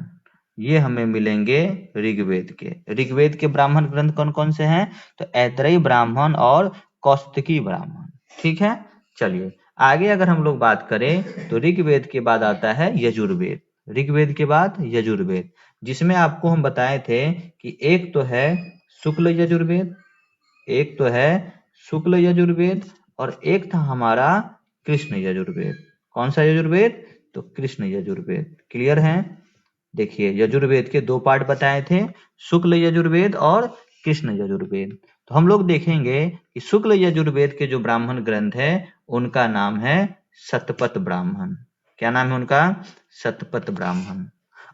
ये हमें मिलेंगे ऋग्वेद के। ऋग्वेद के ब्राह्मण ग्रंथ कौन कौन से हैं, तो ऐतरेय ब्राह्मण और कौशिकी ब्राह्मण, ठीक है। चलिए आगे अगर हम लोग बात करें तो ऋग्वेद के बाद आता है यजुर्वेद। ऋग्वेद के बाद यजुर्वेद, जिसमें आपको हम बताए थे कि एक तो है शुक्ल यजुर्वेद, एक तो है शुक्ल यजुर्वेद और एक था हमारा कृष्ण यजुर्वेद। कौन सा यजुर्वेद, तो कृष्ण यजुर्वेद, क्लियर है। देखिए यजुर्वेद के दो पार्ट बताए थे, शुक्ल यजुर्वेद और कृष्ण यजुर्वेद। तो हम लोग देखेंगे कि शुक्ल यजुर्वेद के जो ब्राह्मण ग्रंथ है उनका नाम है शतपथ ब्राह्मण। क्या नाम है उनका, शतपथ ब्राह्मण।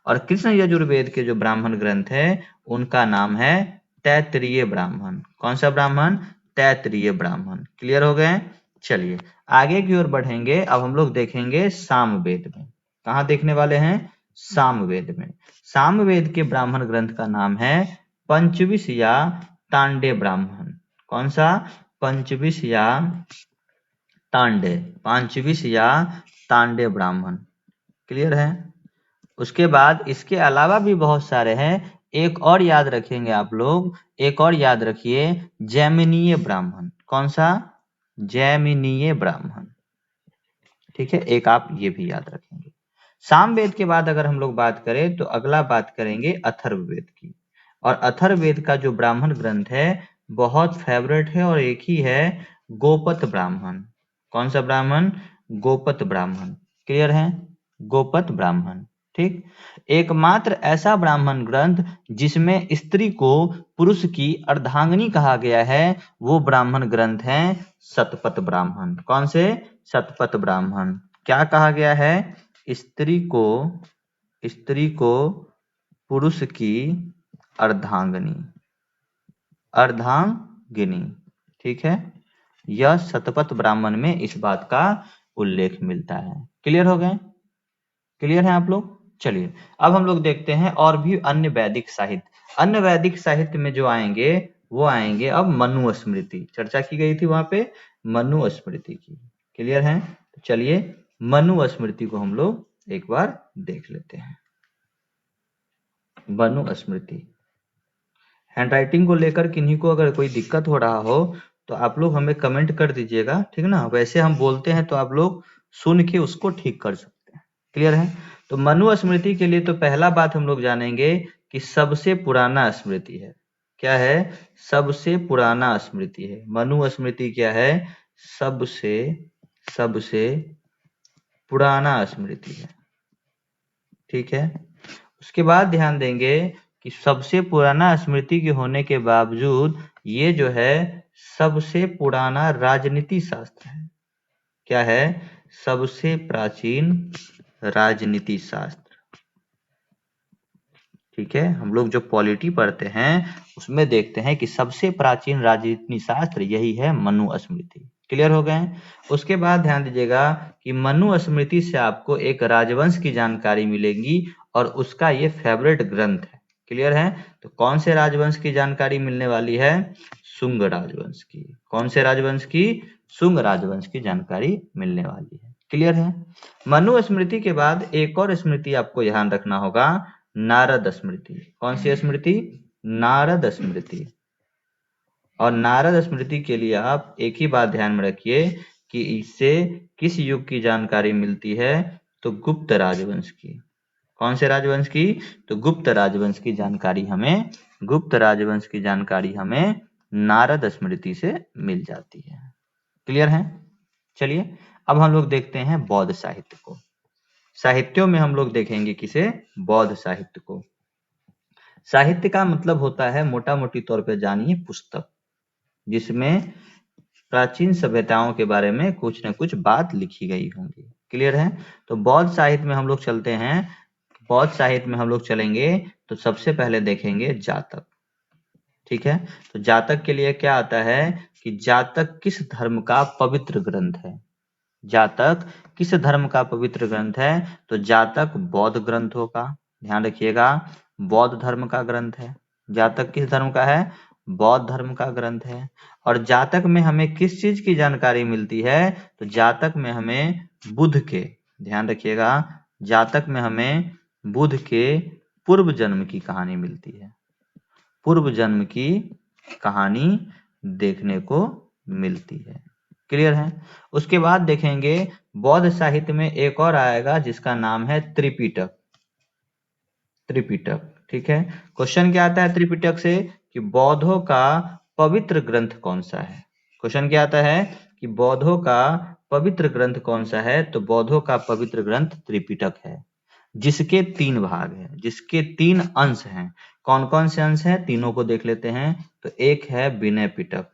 और कृष्ण यजुर्वेद के जो ब्राह्मण ग्रंथ है उनका नाम है तैत्तिरीय ब्राह्मण। कौन सा ब्राह्मण, तैत्तिरीय ब्राह्मण, क्लियर हो गए। चलिए आगे की ओर बढ़ेंगे, अब हम लोग देखेंगे सामवेद में। कहाँ देखने वाले हैं, सामवेद में। सामवेद के ब्राह्मण ग्रंथ का नाम है पंचविश या तांडे ब्राह्मण। कौन सा? पंचविश या तांडे, पांचविश या तांडे ब्राह्मण। क्लियर है? उसके बाद इसके अलावा भी बहुत सारे हैं। एक और याद रखेंगे आप लोग, एक और याद रखिए, जैमिनीय ब्राह्मण। कौन सा? जैमिनीय ब्राह्मण। ठीक है, एक आप ये भी याद रखेंगे। सामवेद के बाद अगर हम लोग बात करें तो अगला बात करेंगे अथर्ववेद की। और अथर्ववेद का जो ब्राह्मण ग्रंथ है बहुत फेवरेट है और एक ही है, गोपत ब्राह्मण। कौन सा ब्राह्मण? गोपत ब्राह्मण। क्लियर है? गोपत ब्राह्मण। ठीक, एकमात्र ऐसा ब्राह्मण ग्रंथ जिसमें स्त्री को पुरुष की अर्धांगिनी कहा गया है वो ब्राह्मण ग्रंथ है शतपथ ब्राह्मण। कौन से? शतपथ ब्राह्मण। क्या कहा गया है? स्त्री को पुरुष की अर्धांगिनी, अर्धांगिनी। ठीक है, यह शतपथ ब्राह्मण में इस बात का उल्लेख मिलता है। क्लियर हो गए? क्लियर है आप लोग? चलिए अब हम लोग देखते हैं और भी अन्य वैदिक साहित्य। अन्य वैदिक साहित्य में जो आएंगे वो आएंगे अब मनुस्मृति। चर्चा की गई थी वहां पे मनुस्मृति की। क्लियर है? तो चलिए मनुस्मृति को हम लोग एक बार देख लेते हैं। मनुस्मृति, हैंडराइटिंग को लेकर किन्हीं को अगर कोई दिक्कत हो रहा हो तो आप लोग हमें कमेंट कर दीजिएगा, ठीक ना? वैसे हम बोलते हैं तो आप लोग सुन के उसको ठीक कर सकते हैं। क्लियर है? तो मनुस्मृति के लिए तो पहला बात हम लोग जानेंगे कि सबसे पुराना स्मृति है। क्या है? सबसे पुराना स्मृति है। मनुस्मृति क्या है? सबसे पुराना स्मृति है। ठीक है, उसके बाद ध्यान देंगे कि सबसे पुराना स्मृति के होने के बावजूद ये जो है सबसे पुराना राजनीति शास्त्र है। क्या है? सबसे प्राचीन राजनीति शास्त्र। ठीक है, हम लोग जो पॉलिटी पढ़ते हैं उसमें देखते हैं कि सबसे प्राचीन राजनीति शास्त्र यही है मनुस्मृति। क्लियर हो गए? उसके बाद ध्यान दीजिएगा कि मनुस्मृति से आपको एक राजवंश की जानकारी मिलेगी और उसका ये फेवरेट ग्रंथ है। क्लियर है? तो कौन से राजवंश की जानकारी मिलने वाली है? शुंग राजवंश की। कौन से राजवंश की? शुंग राजवंश की जानकारी मिलने वाली है। क्लियर है? मनुस्मृति के बाद एक और स्मृति आपको ध्यान रखना होगा, नारद स्मृति। कौन सी स्मृति? नारद स्मृति। और नारद स्मृति के लिए आप एक ही बात ध्यान में रखिए कि इससे किस युग की जानकारी मिलती है? तो गुप्त राजवंश की। कौन से राजवंश की? तो गुप्त राजवंश की जानकारी हमें, गुप्त राजवंश की जानकारी हमें नारद स्मृति से मिल जाती है। क्लियर है? चलिए अब हम लोग देखते हैं बौद्ध साहित्य को। साहित्यों में हम लोग देखेंगे किसे? बौद्ध साहित्य को। साहित्य का मतलब होता है मोटा मोटी तौर पे जानिए पुस्तक, जिसमें प्राचीन सभ्यताओं के बारे में कुछ न कुछ बात लिखी गई होंगी। क्लियर है? तो बौद्ध साहित्य में हम लोग चलते हैं। बौद्ध साहित्य में हम लोग चलेंगे तो सबसे पहले देखेंगे जातक। ठीक है, तो जातक के लिए क्या आता है कि जातक किस धर्म का पवित्र ग्रंथ है? जातक किस धर्म का पवित्र ग्रंथ है? तो जातक बौद्ध ग्रंथों का, ध्यान रखिएगा, बौद्ध धर्म का ग्रंथ है। जातक किस धर्म का है? बौद्ध धर्म का ग्रंथ है। और जातक में हमें किस चीज की जानकारी मिलती है? तो जातक में हमें बुध के, ध्यान रखिएगा, जातक में हमें बुध के पूर्व जन्म की कहानी मिलती है। पूर्व जन्म की कहानी देखने को मिलती है। क्लियर है? उसके बाद देखेंगे बौद्ध साहित्य में एक और आएगा जिसका नाम है त्रिपिटक। त्रिपिटक, ठीक है। क्वेश्चन क्या आता है त्रिपिटक से कि बौद्धों का पवित्र ग्रंथ कौन सा है? क्वेश्चन क्या आता है कि बौद्धों का पवित्र ग्रंथ कौन सा है? तो बौद्धों का पवित्र ग्रंथ त्रिपिटक है, जिसके 3 भाग हैं, जिसके 3 अंश हैं। कौन कौन से अंश हैं? तीनों को देख लेते हैं। तो एक है विनय पिटक,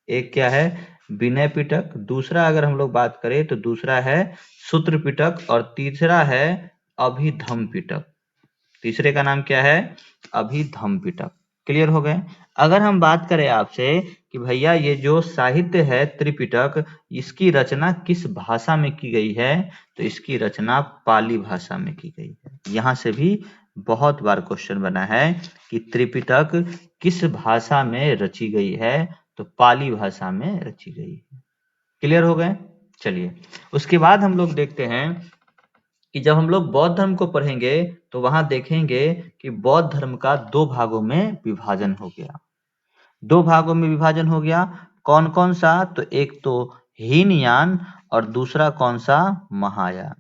एक क्या है? विनय पिटक। दूसरा अगर हम लोग बात करें तो दूसरा है सूत्र पिटक और तीसरा है अभिधम पिटक। तीसरे का नाम क्या है? अभिधम पिटक। क्लियर हो गए। अगर हम बात करें आपसे कि भैया ये जो साहित्य है त्रिपिटक, इसकी रचना किस भाषा में की गई है, तो इसकी रचना पाली भाषा में की गई है। यहाँ से भी बहुत बार क्वेश्चन बना है कि त्रिपिटक किस भाषा में रची गई है, तो पाली भाषा में रची गई है। क्लियर हो गए। चलिए उसके बाद हम लोग देखते हैं कि जब हम लोग बौद्ध धर्म को पढ़ेंगे तो वहां देखेंगे कि बौद्ध धर्म का दो भागों में विभाजन हो गया। दो भागों में विभाजन हो गया, कौन कौन सा, तो एक तो हीनयान और दूसरा कौन सा, महायान।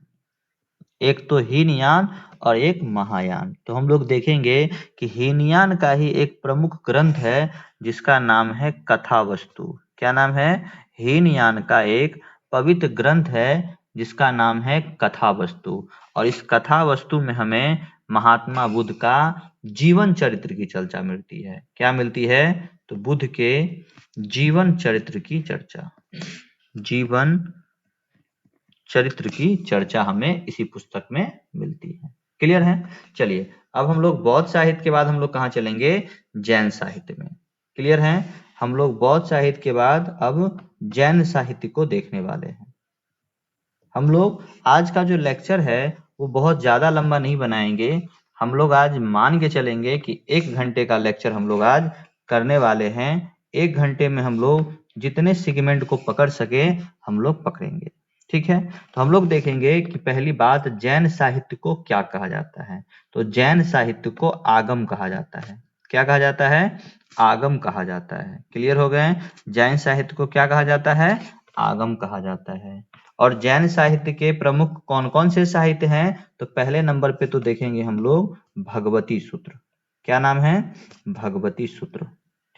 एक तो हीनयान और एक महायान। तो हम लोग देखेंगे कि हीनयान का ही एक प्रमुख ग्रंथ है जिसका नाम है कथावस्तु। क्या नाम है? हीनयान का एक पवित्र ग्रंथ है जिसका नाम है कथावस्तु। और इस कथावस्तु में हमें महात्मा बुद्ध का जीवन चरित्र की चर्चा मिलती है। क्या मिलती है? तो बुद्ध के जीवन चरित्र की चर्चा, जीवन चरित्र की चर्चा हमें इसी पुस्तक में मिलती है। क्लियर है। चलिए अब हम लोग बौद्ध साहित्य के बाद हम लोग कहाँ चलेंगे? जैन साहित्य में। क्लियर है। हम लोग बौद्ध साहित्य के बाद अब जैन साहित्य को देखने वाले हैं। हम लोग आज का जो लेक्चर है वो बहुत ज्यादा लंबा नहीं बनाएंगे। हम लोग आज मान के चलेंगे कि 1 घंटे का लेक्चर हम लोग आज करने वाले हैं। 1 घंटे में हम लोग जितने सेगमेंट को पकड़ सके हम लोग पकड़ेंगे। ठीक है। तो हम लोग देखेंगे कि पहली बात, जैन साहित्य को क्या कहा जाता है? तो जैन साहित्य को आगम कहा जाता है। क्या कहा जाता है? आगम कहा जाता है। क्लियर हो गए। जैन साहित्य को क्या कहा जाता है? आगम कहा जाता है। और जैन साहित्य के प्रमुख कौन कौन से साहित्य हैं? तो पहले नंबर पे तो देखेंगे हम लोग भगवती सूत्र। क्या नाम है? भगवती सूत्र।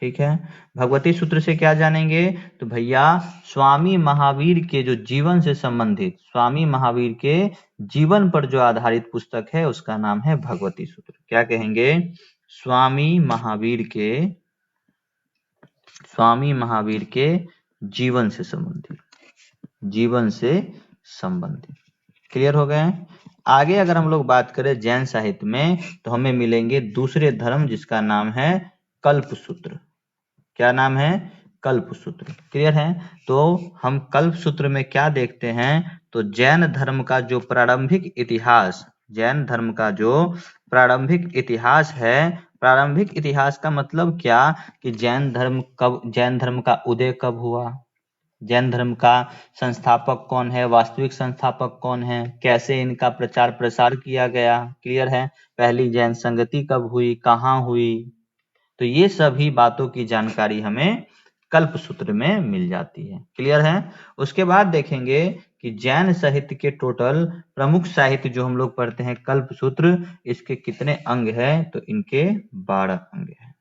ठीक है। भगवती सूत्र से क्या जानेंगे? तो भैया स्वामी महावीर के जो जीवन से संबंधित, स्वामी महावीर के जीवन पर जो आधारित पुस्तक है उसका नाम है भगवती सूत्र। क्या कहेंगे? स्वामी महावीर के जीवन से संबंधित, जीवन से संबंधित। क्लियर हो गए। आगे अगर हम लोग बात करें जैन साहित्य में तो हमें मिलेंगे दूसरे धर्म जिसका नाम है कल्पसूत्र। क्या नाम है? कल्पसूत्र। क्लियर है। तो हम कल्पसूत्र में क्या देखते हैं? तो जैन धर्म का जो प्रारंभिक इतिहास, जैन धर्म का जो प्रारंभिक इतिहास है, प्रारंभिक इतिहास का मतलब क्या कि जैन धर्म का उदय कब हुआ, जैन धर्म का संस्थापक कौन है, वास्तविक संस्थापक कौन है, कैसे इनका प्रचार प्रसार किया गया। क्लियर है। पहली जैन संगति कब हुई, कहाँ हुई, तो ये सभी बातों की जानकारी हमें कल्पसूत्र में मिल जाती है। क्लियर है। उसके बाद देखेंगे कि जैन साहित्य के टोटल प्रमुख साहित्य जो हम लोग पढ़ते हैं कल्पसूत्र, इसके कितने अंग हैं? तो इनके 12 अंग हैं।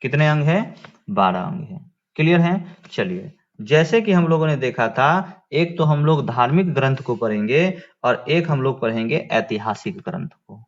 कितने अंग हैं? 12 अंग हैं। क्लियर है। चलिए जैसे कि हम लोगों ने देखा था, एक तो हम लोग धार्मिक ग्रंथ को पढ़ेंगे और एक हम लोग पढ़ेंगे ऐतिहासिक ग्रंथ को।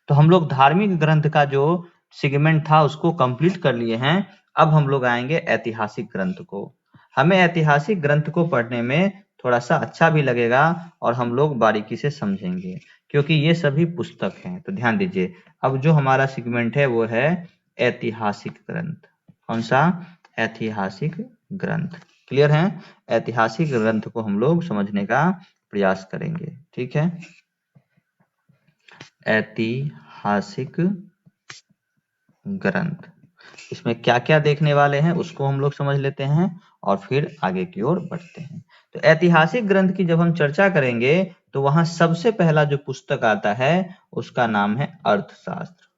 तो हम लोग धार्मिक ग्रंथ का जो सेगमेंट था उसको कंप्लीट कर लिए हैं। अब हम लोग आएंगे ऐतिहासिक ग्रंथ को। हमें ऐतिहासिक ग्रंथ को पढ़ने में थोड़ा सा अच्छा भी लगेगा और हम लोग बारीकी से समझेंगे क्योंकि ये सभी पुस्तक हैं। तो ध्यान दीजिए, अब जो हमारा सेगमेंट है वो है ऐतिहासिक ग्रंथ। कौन सा? ऐतिहासिक ग्रंथ। क्लियर है। ऐतिहासिक ग्रंथ को हम लोग समझने का प्रयास करेंगे। ठीक है। ऐतिहासिक ग्रंथ, इसमें क्या क्या देखने वाले हैं उसको हम लोग समझ लेते हैं और फिर आगे की ओर बढ़ते हैं। तो ऐतिहासिक ग्रंथ की जब हम चर्चा करेंगे तो वहां सबसे पहला जो पुस्तक आता है उसका नाम है अर्थशास्त्र।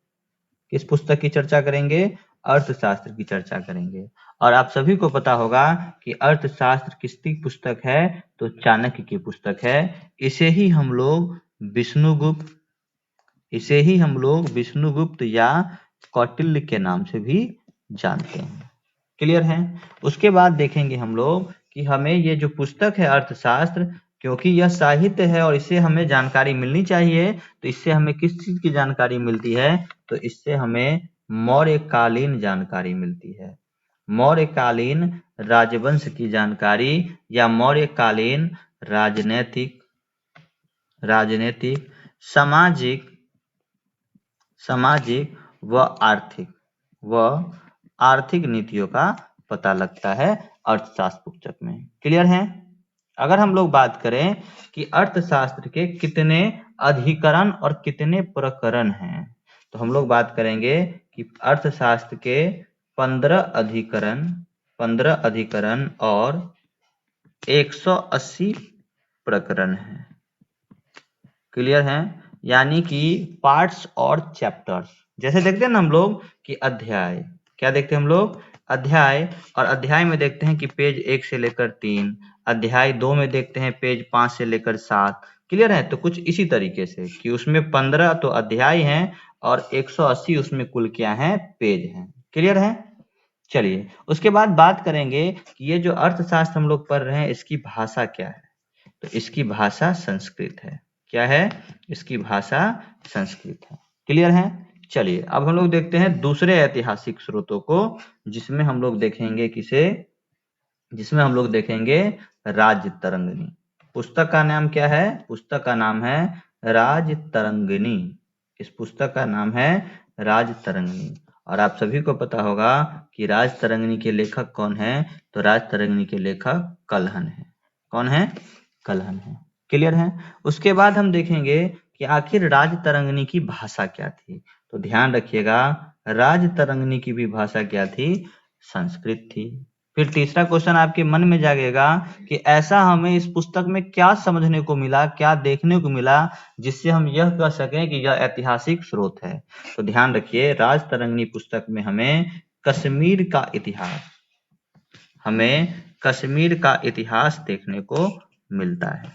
किस पुस्तक की चर्चा करेंगे? अर्थशास्त्र की चर्चा करेंगे। और आप सभी को पता होगा कि अर्थशास्त्र किसकी पुस्तक है? तो चाणक्य की पुस्तक है। इसे ही हम लोग विष्णुगुप्त या कौटिल्य के नाम से भी जानते हैं। क्लियर है। उसके बाद देखेंगे हम लोग कि हमें ये जो पुस्तक है अर्थशास्त्र, क्योंकि यह साहित्य है और इससे हमें जानकारी मिलनी चाहिए, तो इससे हमें किस चीज की जानकारी मिलती है? तो इससे हमें मौर्यकालीन जानकारी मिलती है। मौर्यकालीन राजवंश की जानकारी या मौर्यकालीन राजनीतिक, सामाजिक व आर्थिक, व आर्थिक नीतियों का पता लगता है अर्थशास्त्र पुस्तक में। क्लियर है? अगर हम लोग बात करें कि अर्थशास्त्र के कितने अधिकरण और कितने प्रकरण हैं, तो हम लोग बात करेंगे कि अर्थशास्त्र के 15 अधिकरण और 180 प्रकरण हैं। क्लियर है? यानी कि पार्ट्स और चैप्टर्स। जैसे देखते हैं ना हम लोग कि अध्याय, क्या देखते हैं हम लोग? अध्याय। और अध्याय में देखते हैं कि पेज 1 से लेकर 3, अध्याय 2 में देखते हैं पेज 5 से लेकर 7। क्लियर है? तो कुछ इसी तरीके से कि उसमें 15 तो अध्याय हैं और 180 उसमें कुल क्या है? पेज हैं। क्लियर है? चलिए उसके बाद बात करेंगे कि ये जो अर्थशास्त्र हम लोग पढ़ रहे हैं इसकी भाषा क्या है। तो इसकी भाषा संस्कृत है। क्या है? इसकी भाषा संस्कृत है। क्लियर है? चलिए अब हम लोग देखते हैं दूसरे ऐतिहासिक स्रोतों को, जिसमें हम लोग देखेंगे किसे? जिसमें हम लोग देखेंगे राजतरंगिणी। पुस्तक का नाम क्या है? पुस्तक का नाम है राजतरंगिणी। इस पुस्तक का नाम है राजतरंगिणी। और आप सभी को पता होगा कि राजतरंगिणी के लेखक कौन है? तो राजतरंगिणी के लेखक कल्हण है। कौन है? कल्हण है। क्लियर है? उसके बाद हम देखेंगे कि आखिर राजतरंगिणी की भाषा क्या थी। तो ध्यान रखिएगा, राजतरंगिणी की भी भाषा क्या थी? संस्कृत थी। फिर तीसरा क्वेश्चन आपके मन में जागेगा कि ऐसा हमें इस पुस्तक में क्या समझने को मिला, क्या देखने को मिला, जिससे हम यह कह सकें कि यह ऐतिहासिक स्रोत है। तो ध्यान रखिए, राजतरंगिणी पुस्तक में हमें कश्मीर का इतिहास देखने को मिलता है।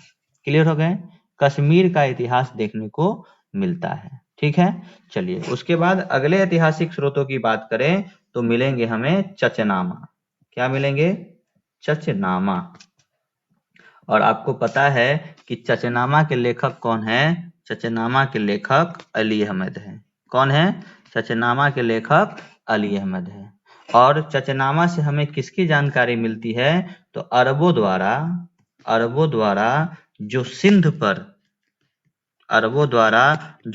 क्लियर हो गए? कश्मीर का इतिहास देखने को मिलता है। ठीक है? चलिए उसके बाद अगले ऐतिहासिक स्रोतों की बात करें तो मिलेंगे हमें चचनामा। क्या मिलेंगे? चचनामा। और आपको पता है कि चचनामा के लेखक कौन है? चचनामा के लेखक अली अहमद हैं। कौन है? चचनामा के लेखक अली अहमद है। और चचनामा से हमें किसकी जानकारी मिलती है? तो अरबों द्वारा जो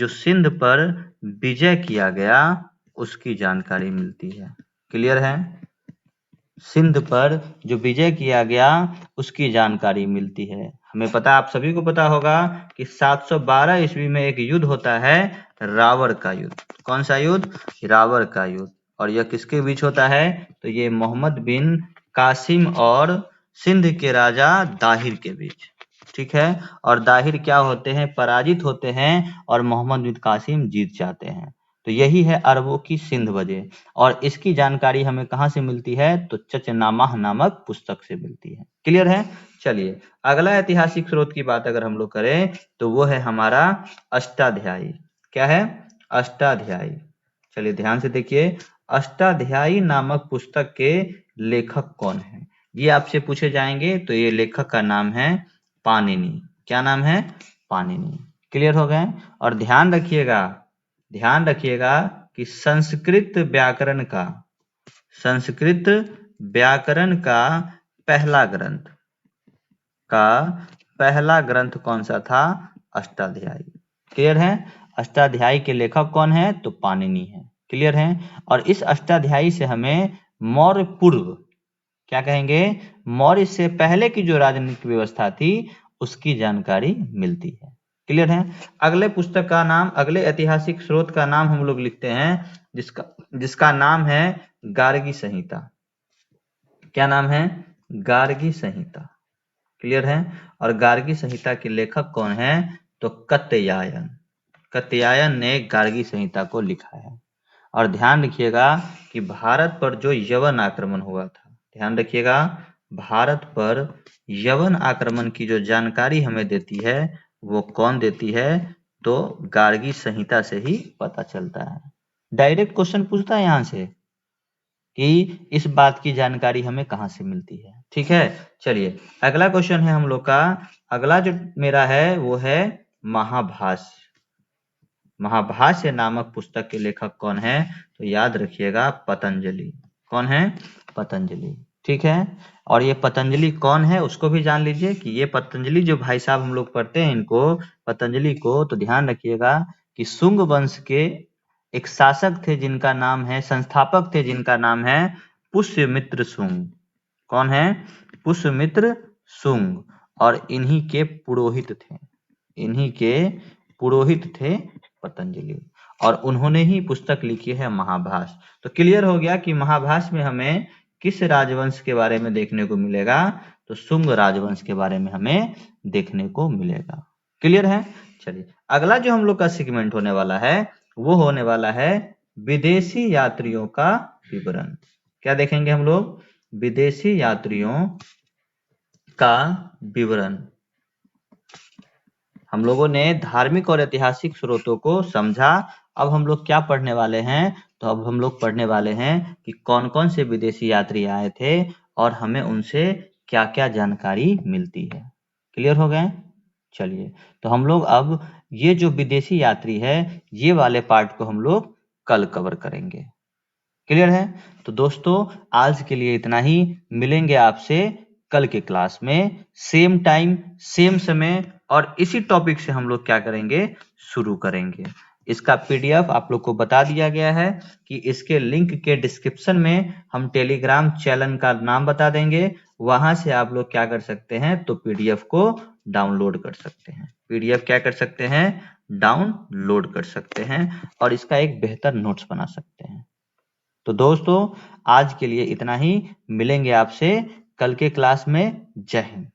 सिंध पर विजय किया गया उसकी जानकारी मिलती है। क्लियर है? सिंध पर जो विजय किया गया उसकी जानकारी मिलती है। हमें पता, आप सभी को पता होगा कि 712 ईस्वी में एक युद्ध होता है, रावण का युद्ध। कौन सा युद्ध? रावण का युद्ध। और यह किसके बीच होता है? तो ये मोहम्मद बिन कासिम और सिंध के राजा दाहिर के बीच। ठीक है? और दाहिर क्या होते हैं? पराजित होते हैं और मोहम्मद बिन कासिम जीत जाते हैं। तो यही है अरबों की सिंध वजह। और इसकी जानकारी हमें कहां से मिलती है? तो चचनामा नामक पुस्तक से मिलती है। क्लियर है? चलिए अगला ऐतिहासिक स्रोत की बात अगर हम लोग करें तो वो है हमारा अष्टाध्यायी। क्या है? अष्टाध्यायी। चलिए ध्यान से देखिए, अष्टाध्यायी नामक पुस्तक के लेखक कौन है? ये आपसे पूछे जाएंगे। तो ये लेखक का नाम है पाणिनि। क्या नाम है? पाणिनि। क्लियर हो गए? और ध्यान रखिएगा कि संस्कृत व्याकरण का पहला ग्रंथ कौन सा था? अष्टाध्यायी। क्लियर है? अष्टाध्यायी के लेखक कौन है? तो पाणिनि है। क्लियर है? और इस अष्टाध्यायी से हमें मौर्य पूर्व, क्या कहेंगे? मौर्य से पहले की जो राजनीतिक व्यवस्था थी उसकी जानकारी मिलती है। क्लियर है? अगले ऐतिहासिक स्रोत का नाम हम लोग लिखते हैं जिसका नाम है गार्गी संहिता। क्या नाम है? गार्गी संहिता। क्लियर है? और गार्गी संहिता के लेखक कौन है? तो कात्यायन ने गार्गी संहिता को लिखा है। और ध्यान रखिएगा कि भारत पर जो यवन आक्रमण हुआ था, ध्यान रखिएगा, भारत पर यवन आक्रमण की जो जानकारी हमें देती है वो कौन देती है? तो गार्गी संहिता से ही पता चलता है। डायरेक्ट क्वेश्चन पूछता है यहां से कि इस बात की जानकारी हमें कहां से मिलती है। ठीक है? चलिए अगला क्वेश्चन है हम लोग का, अगला जो मेरा है वो है महाभाष्य। महाभाष्य नामक पुस्तक के लेखक कौन है? तो याद रखिएगा पतंजलि। कौन है? पतंजलि। ठीक है? और ये पतंजलि कौन है उसको भी जान लीजिए कि ये पतंजलि जो भाई साहब हम लोग पढ़ते हैं इनको, पतंजलि को, तो ध्यान रखिएगा कि शुंग वंश के एक शासक थे जिनका नाम है, संस्थापक थे जिनका नाम है पुष्यमित्र शुंग। कौन है? पुष्यमित्र शुंग। और इन्हीं के पुरोहित थे, इन्हीं के पुरोहित थे पतंजलि, और उन्होंने ही पुस्तक लिखी है महाभाष्य। तो क्लियर हो गया कि महाभाष्य में हमें किस राजवंश के बारे में देखने को मिलेगा? तो शुंग राजवंश के बारे में हमें देखने को मिलेगा। क्लियर है? चलिए अगला जो हम लोग का सेगमेंट होने वाला है वो होने वाला है विदेशी यात्रियों का विवरण। क्या देखेंगे हम लोग? विदेशी यात्रियों का विवरण। हम लोगों ने धार्मिक और ऐतिहासिक स्रोतों को समझा। अब हम लोग क्या पढ़ने वाले हैं? तो अब हम लोग पढ़ने वाले हैं कि कौन कौन से विदेशी यात्री आए थे और हमें उनसे क्या क्या जानकारी मिलती है। क्लियर हो गए? चलिए तो हम लोग अब ये जो विदेशी यात्री है ये वाले पार्ट को हम लोग कल कवर करेंगे। क्लियर है? तो दोस्तों आज के लिए इतना ही। मिलेंगे आपसे कल के क्लास में, सेम टाइम सेम समय, और इसी टॉपिक से हम लोग क्या करेंगे? शुरू करेंगे। इसका पीडीएफ आप लोग को बता दिया गया है कि इसके लिंक के डिस्क्रिप्शन में हम टेलीग्राम चैनल का नाम बता देंगे। वहां से आप लोग क्या कर सकते हैं? तो पीडीएफ को डाउनलोड कर सकते हैं। पीडीएफ क्या कर सकते हैं? डाउनलोड कर सकते हैं और इसका एक बेहतर नोट्स बना सकते हैं। तो दोस्तों आज के लिए इतना ही। मिलेंगे आपसे कल के क्लास में। जय हिंद।